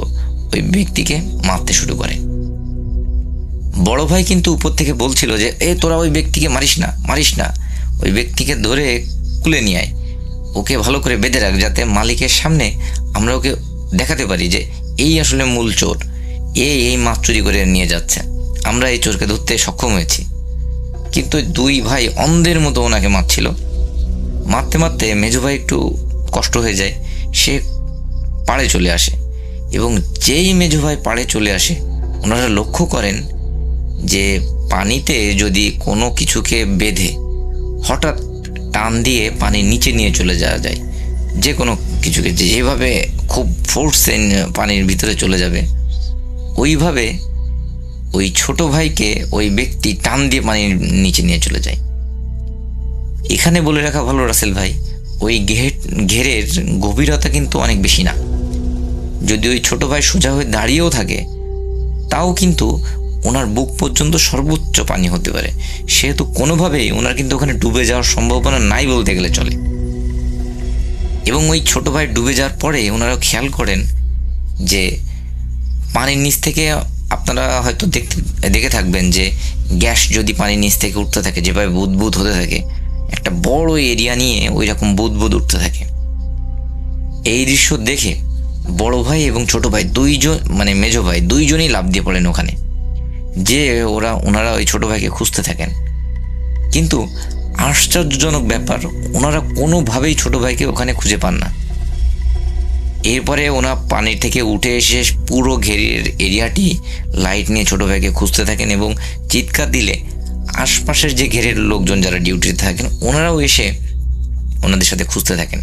ওই ব্যক্তিকে মারতে শুরু করে। বড় ভাই কিন্তু উপর থেকে বলছিল যে তোরা ওই ব্যক্তিকে মারিস না, ওই ব্যক্তিকে ধরে কুলে নিয়ে আয়। ওকে ভালো করে বেঁধে রাখ, যাতে মালিকের সামনে আমরা ওকে দেখাতে পারি যে এই আসলে মূল চোর, এই মাছ চুরি করে নিয়ে যাচ্ছে, আমরা এই চোরকে ধরতে সক্ষম হয়েছি। কিন্তু দুই ভাই অন্ধের মতো ওনাকে মারছিল। মারতে মারতে মেজো ভাই একটু কষ্ট হয়ে যায়, সে পাড়ে চলে আসে। এবং যেই মেজো ভাই পাড়ে চলে আসে, ওনারা লক্ষ্য করেন যে পানিতে যদি কোনো কিছুকে বেঁধে হঠাৎ টান দিয়ে পানির নিচে নিয়ে চলে যাওয়া যায়, যে কোনো কিছুকে যেভাবে খুব ফোর্সে পানির ভিতরে চলে যাবে, ওইভাবে ওই ছোট ভাইকে ওই ব্যক্তি টান দিয়ে পানির নিচে নিয়ে চলে যায়। এখানে বলে রাখা ভালো রাসেল ভাই, ওই ঘেরের গভীরতা কিন্তু অনেক বেশি না। যদি ওই ছোট ভাই সোজা হয়ে দাঁড়িয়েও থাকে, তাও কিন্তু ওনার বুক পর্যন্ত সর্বোচ্চ পানি হতে পারে। সেহেতু কোনোভাবেই ওনার কিন্তু ওখানে ডুবে যাওয়ার সম্ভাবনা নাই বলতে গেলে চলে। এবং ওই ছোট ভাই ডুবে যাওয়ার পরে ওনারাও খেয়াল করেন যে পানির নিচ থেকে, আপনারা হয়তো দেখে থাকবেন যে গ্যাস যদি পানির নিচ থেকে উঠতে থাকে, যেভাবে বুদবুদ হতে থাকে, একটা বড় এরিয়া নিয়ে ওই রকম বুদবুদ উঠতে থাকে। এই দৃশ্য দেখে বড় ভাই এবং ছোট ভাই দুইজন, মানে মেজো ভাই দুইজনই লাফ দিয়ে পড়েন ওখানে, যে ওনারা ওই ছোট ভাইকে খুঁজতে থাকেন। কিন্তু আশ্চর্যজনক ব্যাপার, ওনারা কোনোভাবেই ছোট ভাইকে ওখানে খুঁজে পান না। এরপরে ওনা পানির থেকে উঠে এসে পুরো ঘেরের এরিয়াটি লাইট নিয়ে ছোট ভাইকে খুঁজতে থাকেন এবং চিৎকার দিলে আশপাশের যে ঘেরের লোকজন যারা ডিউটিতে থাকেন, ওনারাও এসে ওনাদের সাথে খুঁজতে থাকেন।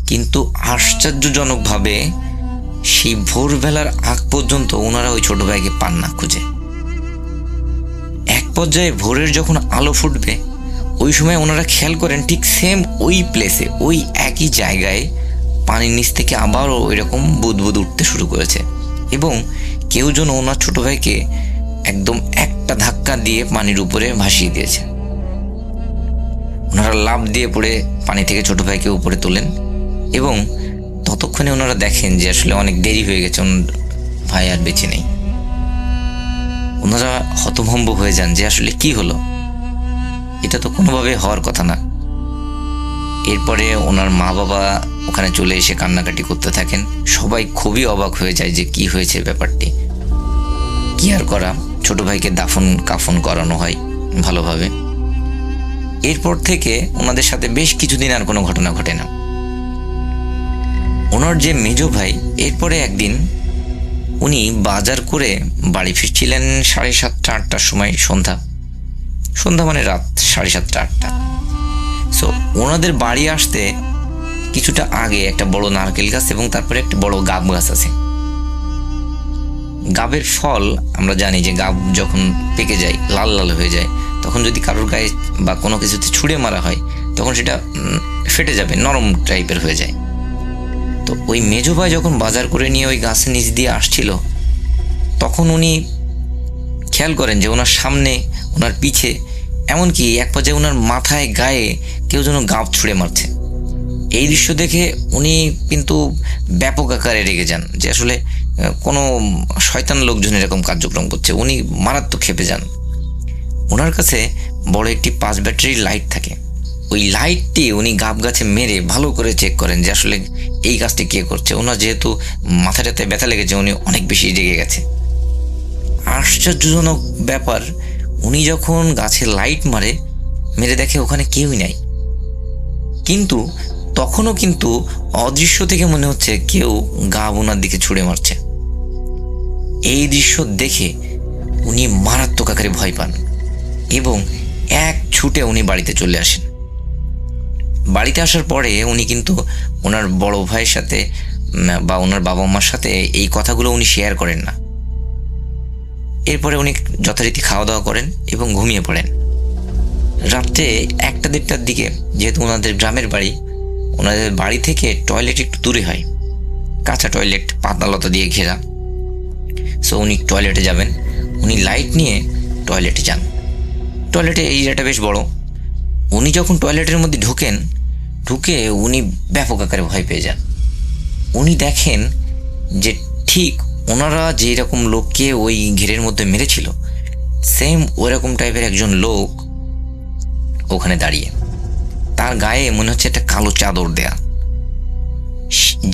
কিন্তু আশ্চর্যজনকভাবে সেই ভোরবেলার আগ পর্যন্ত ওনারা ওই ছোট ভাইকে পান না খুঁজে। এক পর্যায়ে ভোরের যখন আলো ফুটবে, ওই সময় ওনারা খেয়াল করেন ঠিক সেম ওই প্লেসে, ওই একই জায়গায় পানির নিচ থেকে আবারও ওই রকম বুদবুদ উঠতে শুরু করেছে। এবং কেউ যেন ওনার ছোট ভাইকে একদম একটা ধাক্কা দিয়ে পানির উপরে ভাসিয়ে দিয়েছে। ওনারা লাফ দিয়ে পড়ে পানি থেকে ছোট ভাইকে উপরে তোলেন এবং ততক্ষণে ওনারা দেখেন যে আসলে অনেক দেরি হয়ে গেছে, ভাই আর বেঁচে নেই। ওনারা হতভম্ব হয়ে যান যে আসলে কি হলো, এটা তো কোনোভাবে হওয়ার কথা না। এরপরে ওনার মা বাবা ওখানে চলে এসে কান্নাকাটি করতে থাকেন। সবাই খুবই অবাক হয়ে যায় যে কি হয়েছে ব্যাপারটি। কি আর করা, ছোট ভাইকে দাফন কাফন করানো হয় ভালোভাবে। এরপর থেকে ওনাদের সাথে বেশ কিছুদিন আর কোনো ঘটনা ঘটে না। ওনার যে মেজো ভাই, এরপরে একদিন উনি বাজার করে বাড়ি ফিরছিলেন 7:30 8টার সময়, সন্ধ্যা মানে রাত 7:30 8টা। সো ওনাদের বাড়ি আসতে কিছুটা আগে একটা বড় নারকেল গাছ এবং তারপরে একটা বড় গাব গাছ আছে। গাবের ফল আমরা জানি যে গাব যখন পেকে যায়, লাল লাল হয়ে যায়, তখন যদি কারোর গায়ে বা কোনো কিছুতে ছুঁড়ে মারা হয়, তখন সেটা ফেটে যাবে, নরম টাইপের হয়ে যায়। তো ওই মেজো ভাই যখন বাজার করে নিয়ে ওই গাছের নিচ দিয়ে আসছিল, তখন উনি খেয়াল করেন যে ওনার সামনে, ওনার পিছে, এমনকি এক পর্যায়ে ওনার মাথায় গায়ে কেউ যেন গাব ছুঁড়ে মারছে। এই দৃশ্য দেখে উনি কিন্তু ব্যাপক আকারে রেগে যান যে আসলে কোনো শয়তান লোকজন এরকম কার্যক্রম করছে। উনি মারাত্মক ক্ষেপে যান। ওনার কাছে বড় একটি 5 ব্যাটারির লাইট থাকে। ওই লাইটটি উনি গাব গাছে মেরে ভালো করে চেক করেন যে আসলে এই কাজটি কে করছে। ওনার যেহেতু মাথাটাতে ব্যথা লেগেছে, উনি অনেক বেশি রেগে গেছে। আশ্চর্যজনক ব্যাপার, উনি যখন গাছে লাইট মেরে দেখে ওখানে কেউই নাই। কিন্তু তখনও কিন্তু অদৃশ্য থেকে মনে হচ্ছে কেউ গাব ওনার দিকে ছুঁড়ে মারছে। এই দৃশ্য দেখে উনি মারাত্মক আকারে ভয় পান এবং এক ছুটে উনি বাড়িতে চলে আসেন। বাড়িতে আসার পরে উনি কিন্তু ওনার বড় ভাইয়ের সাথে বা ওনার বাবা মার সাথে এই কথাগুলো উনি শেয়ার করেন না। এরপরে উনি যথারীতি খাওয়া দাওয়া করেন এবং ঘুমিয়ে পড়েন। রাত্রে 1টা 1:30টার দিকে, যেহেতু ওনাদের গ্রামের বাড়ি, ওনাদের বাড়ি থেকে টয়লেট একটু দূরে হয়, কাঁচা টয়লেট, পাতালতা দিয়ে ঘেরা। সো উনি টয়লেটে যাবেন। উনি লাইট নিয়ে টয়লেটে যান। টয়লেটে এই এরিয়াটা বেশ বড়। উনি যখন টয়লেটের মধ্যে ঢুকে উনি ব্যাপক আকারে ভয় পেয়ে যান। উনি দেখেন যে ঠিক ওনারা যেই রকম লোককে ওই ঘেরের মধ্যে মেরেছিল, সেম ওই রকম টাইপের একজন লোক ওখানে দাঁড়িয়ে। তার গায়ে মনে হচ্ছে একটা কালো চাদর দেয়া।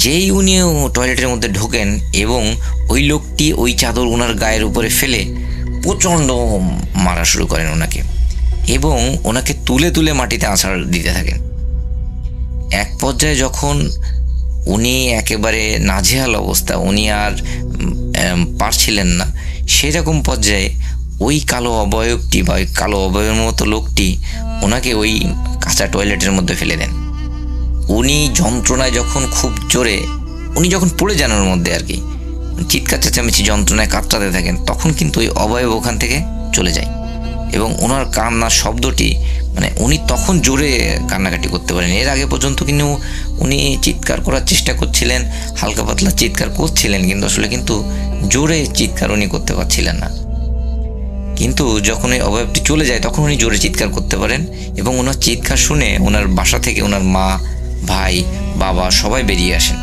যেই উনি টয়লেটের মধ্যে ঢোকেন এবং ওই লোকটি ওই চাদর ওনার গায়ের উপরে ফেলে প্রচণ্ড মারা শুরু করেন ওনাকে, এবং ওনাকে তুলে তুলে মাটিতে আছাড় দিতে থাকেন। এক পর্যায়ে যখন উনি একেবারে নাজেহাল অবস্থা, উনি আর পারছিলেন না, সেরকম পর্যায়ে ওই কালো অবয়বটি বা ওই কালো অবয়বের মতো লোকটি ওনাকে ওই কাঁচা টয়লেটের মধ্যে ফেলে দেন। উনি যন্ত্রণায় যখন খুব জোরে উনি যখন পড়ে যান ওর মধ্যে আর কি, চিৎকার চেঁচামেচি যন্ত্রণায় কাতরাতে থাকেন, তখন কিন্তু ওই অবয়ব ওখান থেকে চলে যায় এবং ওনার কান্নার শব্দটি মানে উনি তখন জোরে কান্নাকাটি করতে পারেন। এর আগে পর্যন্ত কিন্তু উনি চিৎকার করার চেষ্টা করছিলেন, হালকা পাতলা চিৎকার করছিলেন, কিন্তু আসলে কিন্তু জোরে চিৎকার উনি করতে পারছিলেন না। কিন্তু যখন এই অবয়বটি চলে যায় তখন উনি জোরে চিৎকার করতে পারেন, এবং ওনার চিৎকার শুনে ওনার বাসা থেকে ওনার মা, ভাই, বাবা সবাই বেরিয়ে আসেন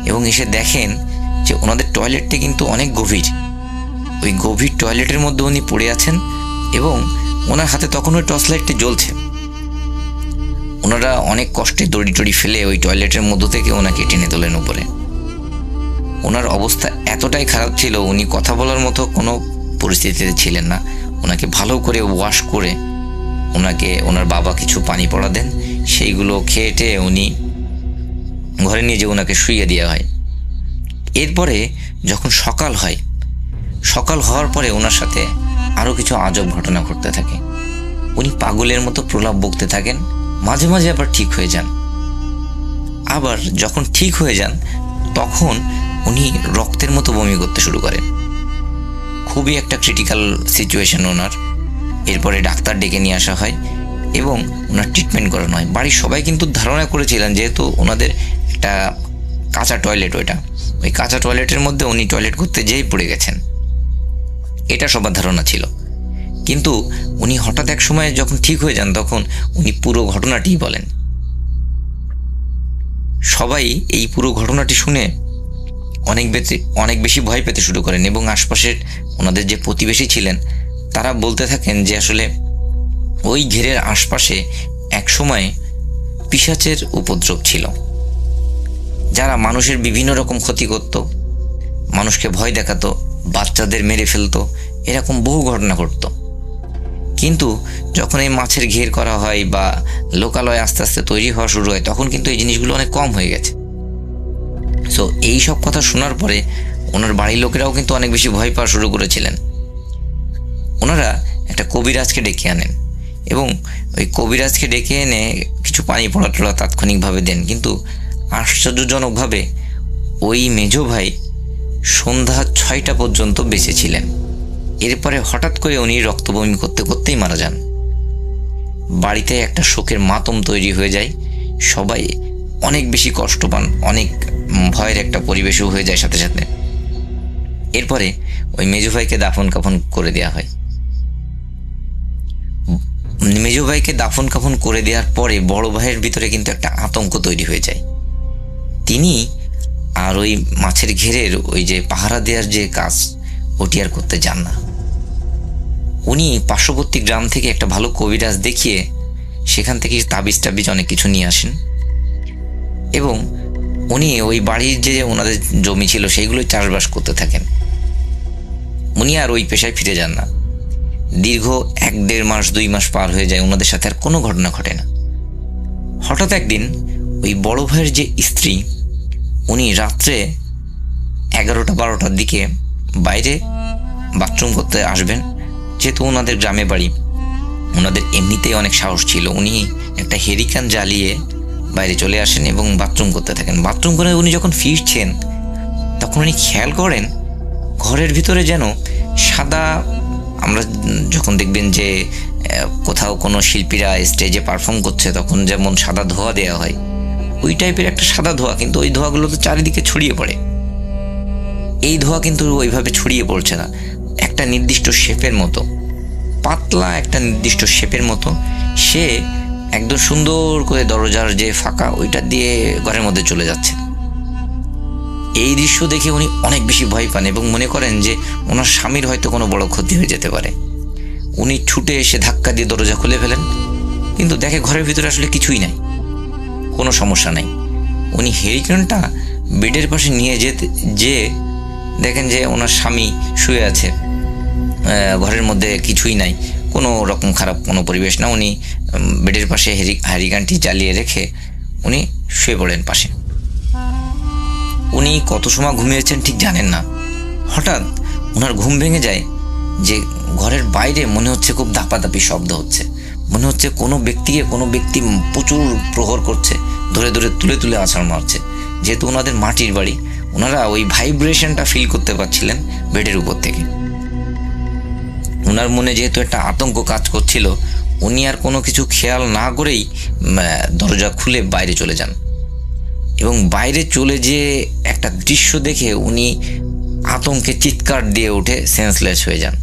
এবং এসে দেখেন যে ওনাদের টয়লেটটি কিন্তু অনেক গভীর। ওই গভীর টয়লেটের মধ্যে উনি পড়ে আছেন এবং ওনার হাতে তখন ওই টর্চ লাইটটি জ্বলছে। ওনারা অনেক কষ্টে দড়ি টড়ি ফেলে ওই টয়লেটের মধ্য থেকে ওনাকে টেনে তোলেন উপরে। ওনার অবস্থা এতটাই খারাপ ছিল, উনি কথা বলার মতো কোনো পরিস্থিতিতে ছিলেন না। ওনাকে ভালো করে ওয়াশ করে ওনাকে ওনার বাবা কিছু পানি পড়া দেন, সেইগুলো খেয়ে উনি ঘরে নিয়ে যে ওনাকে শুইয়ে দেওয়া হয়। এরপরে যখন সকাল হয়, সকাল হওয়ার পরে ওনার সাথে আরও কিছু আজব ঘটনা ঘটতে থাকে। উনি পাগলের মতো প্রলাপ বকতে থাকেন, মাঝে মাঝে আবার ঠিক হয়ে যান। আবার যখন ঠিক হয়ে যান তখন উনি রক্তের মতো বমি করতে শুরু করেন। খুবই একটা ক্রিটিক্যাল সিচুয়েশন ওনার। এরপরে ডাক্তার ডেকে নিয়ে আসা হয় এবং ওনার ট্রিটমেন্ট করানো হয়। বাড়ির সবাই কিন্তু ধারণা করেছিলেন, যেহেতু ওনাদের একটা কাঁচা টয়লেট, ওই কাঁচা টয়লেটের মধ্যে উনি টয়লেট করতে যেই পড়ে গেছেন, এটা সবার ধারণা ছিল। কিন্তু উনি হঠাৎ এক সময় যখন ঠিক হয়ে যান তখন উনি পুরো ঘটনাটিই বলেন। সবাই এই পুরো ঘটনাটি শুনে অনেক বেশি ভয় পেতে শুরু করেন এবং আশপাশের ওনাদের যে প্রতিবেশী ছিলেন তারা বলতে থাকেন যে আসলে ওই ঘেরের আশপাশে এক সময় পিশাচের উপদ্রব ছিল, যারা মানুষের বিভিন্ন রকম ক্ষতি করত, মানুষকে ভয় দেখাতো, বাচ্চাদের মেরে ফেলতো, এরকম বহু ঘটনা ঘটতো। কিন্তু যখন এই মাছের ঘের করা হয় বা লোকালয় আস্তে আস্তে তৈরি হওয়া শুরু হয় তখন কিন্তু এই জিনিসগুলো অনেক কম হয়ে গেছে। সো এই সব কথা শোনার পরে ওনার বাড়ির লোকেরাও কিন্তু অনেক বেশি ভয় পাওয়া শুরু করেছিলেন। ওনারা একটা কবিরাজকে ডেকে আনেন এবং ওই কবিরাজকে ডেকে এনে কিছু পানি পড়া টড়া তাৎক্ষণিকভাবে দেন, কিন্তু আশ্চর্যজনকভাবে ওই মেজো ভাই সন্ধ্যা 6টা পর্যন্ত বেঁচে ছিলেন। এরপরে হঠাৎ করে উনি রক্তবমি করতে করতেই মারা যান। বাড়িতে একটা শোকের মাতম তৈরি হয়ে যায়, সবাই অনেক বেশি কষ্ট পান, অনেক ভয়ের একটা পরিবেশও হয়ে যায় সাথে সাথে। এরপরে ওই মেজো ভাইকে দাফন কাফন করে দেওয়া হয়। মেজো ভাইকে দাফন কাফন করে দেওয়ার পরে বড় ভাইয়ের ভিতরে কিন্তু একটা আতঙ্ক তৈরি হয়ে যায়। তিনি আর ওই মাছের ঘেরের ওই যে পাহারা দেওয়ার যে কাজ ওটি আর করতে যান না। উনি পার্শ্ববর্তী গ্রাম থেকে একটা ভালো কবিরাজ দেখিয়ে সেখান থেকে তাবিজ টাবিজ অনেক কিছু নিয়ে আসেন এবং উনি ওই বাড়ির যে ওনাদের জমি ছিল সেইগুলোই চাষবাস করতে থাকেন। উনি আর ওই পেশায় ফিরে যান না। দীর্ঘ 1-1.5 মাস 2 মাস পার হয়ে যায়, ওনাদের সাথে আর কোনো ঘটনা ঘটে না। হঠাৎ একদিন ওই বড় ভাইয়ের যে স্ত্রী, উনি রাত্রে 11টা-12টার দিকে বাইরে বাথরুম করতে আসবেন। যেহেতু ওনাদের গ্রামে বাড়ি, ওনাদের এমনিতেই অনেক সাহস ছিল, উনি একটা হেরিকান জ্বালিয়ে বাইরে চলে আসেন এবং বাথরুম করতে থাকেন। বাথরুম করে উনি যখন ফিরছেন তখন উনি খেয়াল করেন ঘরের ভিতরে যেন সাদা, আমরা যখন দেখবেন যে কোথাও কোনো শিল্পীরা স্টেজে পারফর্ম করছে তখন যেমন সাদা ধোঁয়া দেওয়া হয়, ওই টাইপের একটা সাদা ধোঁয়া, কিন্তু ওই ধোঁয়াগুলো তো চারিদিকে ছড়িয়ে পড়ে। এই ধোঁয়া কিন্তু ওইভাবে ছড়িয়ে পড়ছে না, একটা নির্দিষ্ট শেপের মতো, পাতলা একটা নির্দিষ্ট শেপের মতো। সে একদম সুন্দর করে দরজার যে ফাঁকা ওইটা দিয়ে ঘরের মধ্যে চলে যাচ্ছে। এই দৃশ্য দেখে উনি অনেক বেশি ভয় পান এবং মনে করেন যে ওনার স্বামীর হয়তো কোনো বড় ক্ষতি হয়ে যেতে পারে। উনি ছুটে এসে ধাক্কা দিয়ে দরজা খুলে ফেলেন, কিন্তু দেখে ঘরের ভিতরে আসলে কিছুই নাই। কোনো সমস্যা নাই। উনি হেরিকেনটা বেডের পাশে নিয়ে যে দেখেন যে ওনার স্বামী শুয়ে আছে, ঘরের মধ্যে কিছুই নাই, কোনো রকম খারাপ কোনো পরিবেশ না। উনি বেডের পাশে হ্যারিকেনটি জ্বালিয়ে রেখে উনি শুয়ে পড়েন পাশে। উনি কত সময় ঘুমিয়েছেন ঠিক জানেন না। হঠাৎ ওনার ঘুম ভেঙে যায় যে ঘরের বাইরে মনে হচ্ছে খুব দাপাদাপি শব্দ হচ্ছে, মনে হচ্ছে কোনো ব্যক্তি প্রচুর প্রহর করছে, ধরে ধরে তুলে তুলে আছাড় মারছে। যেহেতু ওনাদের মাটির বাড়ি, ওনারা ওই ভাইব্রেশনটা ফিল করতে পারছিলেন বেডের উপর থেকে। ওনার মনে যেহেতু একটা আতঙ্ক কাজ করছিল, উনি আর কোনো কিছু খেয়াল না করেই দরজা খুলে বাইরে চলে যান এবং বাইরে চলে যেয়ে একটা দৃশ্য দেখে উনি আতঙ্কে চিৎকার দিয়ে উঠে সেন্সলেস হয়ে যান।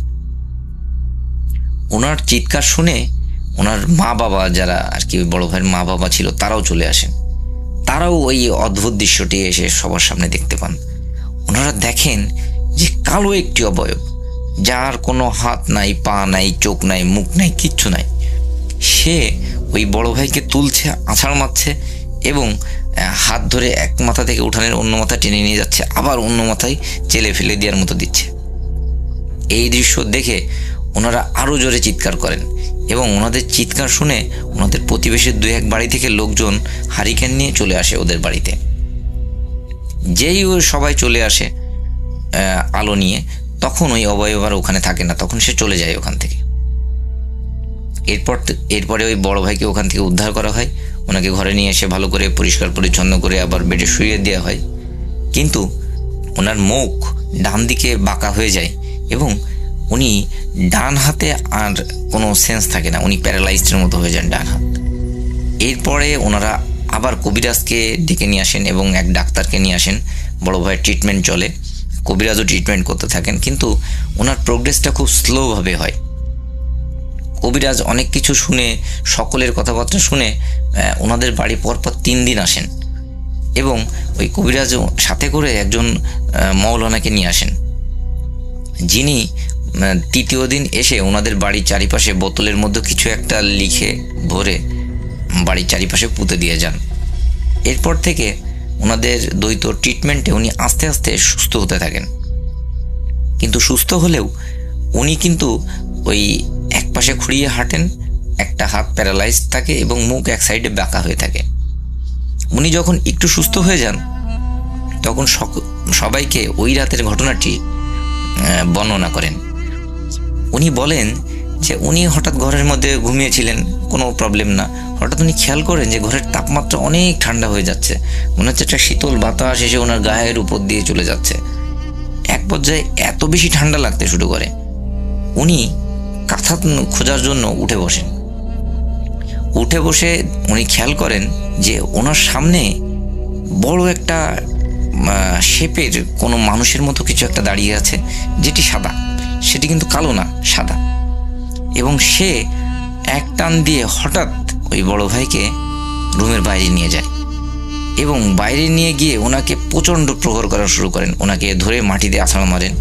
ওনার চিৎকার শুনে ওনার মা বাবা, যারা আর কি বড় ভাইয়ের মা বাবা ছিল, তারাও চলে আসেন। তারাও ওই অদ্ভুত দৃশ্যটি এসে সবার সামনে দেখতে পান। ওনারা দেখেন যে কালো একটি অবয়ব, যার কোনো হাত নাই, পা নাই, চোখ নাই, মুখ নাই, কিচ্ছু নাই, সে ওই বড় ভাইকে তুলছে, আছাড় মারছে এবং হাত ধরে এক মাথা থেকে উঠানের অন্য মাথা টেনে নিয়ে যাচ্ছে, আবার অন্য মাথায় চেলে ফেলে দেওয়ার মতো দিচ্ছে। এই দৃশ্য দেখে ওনারা আরও জোরে চিৎকার করেন এবং ওনাদের চিৎকার শুনে ওনাদের প্রতিবেশীর 2-1 বাড়ি থেকে লোকজন হারিকেন নিয়ে চলে আসে ওদের বাড়িতে। যেই ওই সবাই চলে আসে আলো নিয়ে, তখন ওই অবয়ব আর ওখানে থাকে না, তখন সে চলে যায় ওখান থেকে। এরপরে ওই বড় ভাইকে ওখান থেকে উদ্ধার করা হয়, ওনাকে ঘরে নিয়ে এসে ভালো করে পরিষ্কার পরিচ্ছন্ন করে আবার বেডে শুইয়ে দেওয়া হয়। কিন্তু ওনার মুখ ডান দিকে বাঁকা হয়ে যায় এবং উনি ডান হাতে আর কোনো সেন্স থাকে না, উনি প্যারালাইজডের মতো হয়ে যান ডান হাত। এরপরে ওনারা আবার কবিরাজকে ডেকে নিয়ে আসেন এবং এক ডাক্তারকে নিয়ে আসেন। বড় ভাইয়ের ট্রিটমেন্ট চলে, কবিরাজও ট্রিটমেন্ট করতে থাকেন, কিন্তু ওনার প্রোগ্রেসটা খুব স্লোভাবে হয়। কবিরাজ অনেক কিছু শুনে, সকলের কথাবার্তা শুনে ওনাদের বাড়ি পরপর 3 দিন আসেন এবং ওই কবিরাজ সাথে করে একজন মৌলানাকে নিয়ে আসেন, যিনি 3য় দিন এসে ওনাদের বাড়ির চারিপাশে বোতলের মধ্যে কিছু একটা লিখে ভরে বাড়ির চারিপাশে পুঁতে দিয়ে যান। এরপর থেকে ওনাদের দ্বৈত ট্রিটমেন্টে উনি আস্তে আস্তে সুস্থ হতে থাকেন। কিন্তু সুস্থ হলেও উনি কিন্তু ওই এক পাশে খুঁড়িয়ে হাঁটেন, একটা হাত প্যারালাইজ থাকে এবং মুখ এক সাইডে বাঁকা হয়ে থাকে। উনি যখন একটু সুস্থ হয়ে যান, তখন সবাইকে ওই রাতের ঘটনাটি বর্ণনা করেন। উনি বলেন যে উনি হঠাৎ ঘরের মধ্যে ঘুমিয়েছিলেন, কোনো প্রবলেম না, হঠাৎ উনি খেয়াল করেন যে ঘরের তাপমাত্রা অনেক ঠান্ডা হয়ে যাচ্ছে, মনে হচ্ছে একটা শীতল বাতাস এসে ওনার গায়ের উপর দিয়ে চলে যাচ্ছে। এক পর্যায়ে এত বেশি ঠান্ডা লাগতে শুরু করে, উনি কাঁথা খোঁজার জন্য উঠে বসেন। উঠে বসে উনি খেয়াল করেন যে ওনার সামনে বড় একটা শেপের কোনো মানুষের মতো কিছু একটা দাঁড়িয়ে আছে, যেটি সাদা, সেটি কিন্তু কালো না, সাদা। এবং সে এক টান দিয়ে হঠাৎ ওই বড় ভাইকে রুমের বাইরে নিয়ে যায় এবং বাইরে নিয়ে গিয়ে ওনাকে প্রচণ্ড প্রহার করা শুরু করেন, ওনাকে ধরে মাটিতে আছাড় মারেন।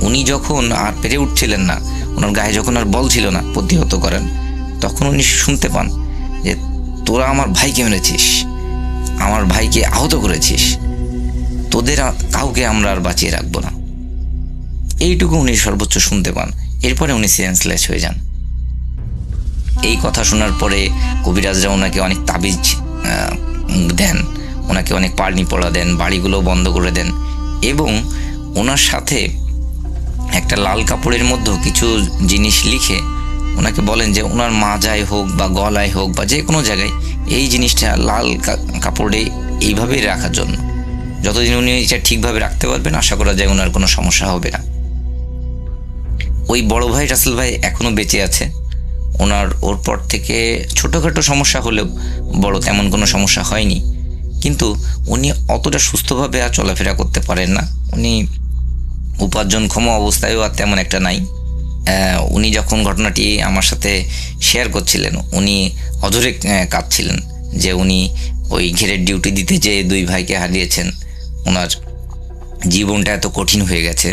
উনি যখন আর পেরে উঠছিলেন না, ওনার গায়ে যখন আর বল ছিল না প্রতিহত করেন, তখন উনি শুনতে পান যে তোরা আমার ভাইকে মেরেছিস, আমার ভাইকে আহত করেছিস, তোদের কাউকে আমরা আর বাঁচিয়ে রাখবো না। এইটুকু উনি সর্বোচ্চ শুনতে পান। এরপরে উনি সেন্সলেস হয়ে যান। এই কথা শোনার পরে কবিরাজরা ওনাকে অনেক তাবিজ দেন, ওনাকে অনেক পারনি পড়া দেন, বাড়িগুলো বন্ধ করে দেন এবং ওনার সাথে একটা লাল কাপড়ের মধ্যে কিছু জিনিস লিখে ওনাকে বলেন যে ওনার মাজায় হোক বা গলায় হোক বা যে কোনো জায়গায় এই জিনিসটা লাল কাপড়ে এইভাবেই রাখার জন্য। যতদিন উনি এটা ঠিকভাবে রাখতে পারবেন, আশা করা যায় ওনার কোনো সমস্যা হবে না। ওই বড় ভাই রাসেল ভাই এখনও বেঁচে আছে। ওর পর থেকে ছোটোখাটো সমস্যা হলেও বড় তেমন কোনো সমস্যা হয়নি, কিন্তু উনি অতটা সুস্থভাবে আর চলাফেরা করতে পারেন না। উনি উপার্জনক্ষম অবস্থায়ও আর তেমন একটা নাই। উনি যখন ঘটনাটি আমার সাথে শেয়ার করছিলেন, উনি অঝরে কাঁদছিলেন যে উনি ওই ঘেরের ডিউটি দিতে যেয়ে 2 ভাইকে হারিয়েছেন, ওনার জীবনটা এত কঠিন হয়ে গেছে।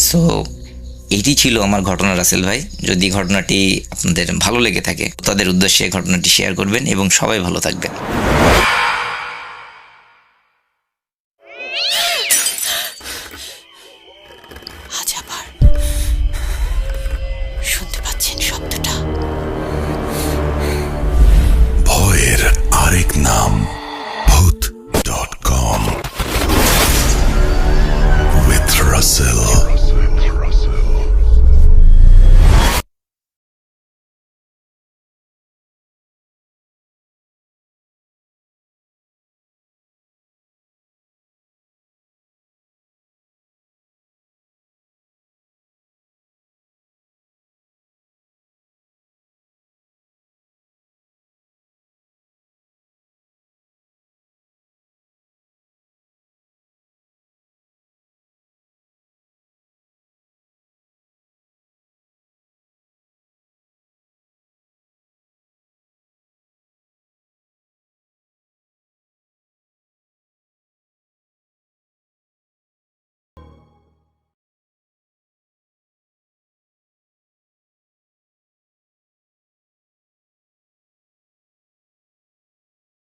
সো এটি ছিল আমার ঘটনা রাসেল ভাই। যদি ঘটনাটি আপনাদের ভালো লেগে থাকে তাদের উদ্দেশ্যে ঘটনাটি শেয়ার করবেন এবং সবাই ভালো থাকবেন।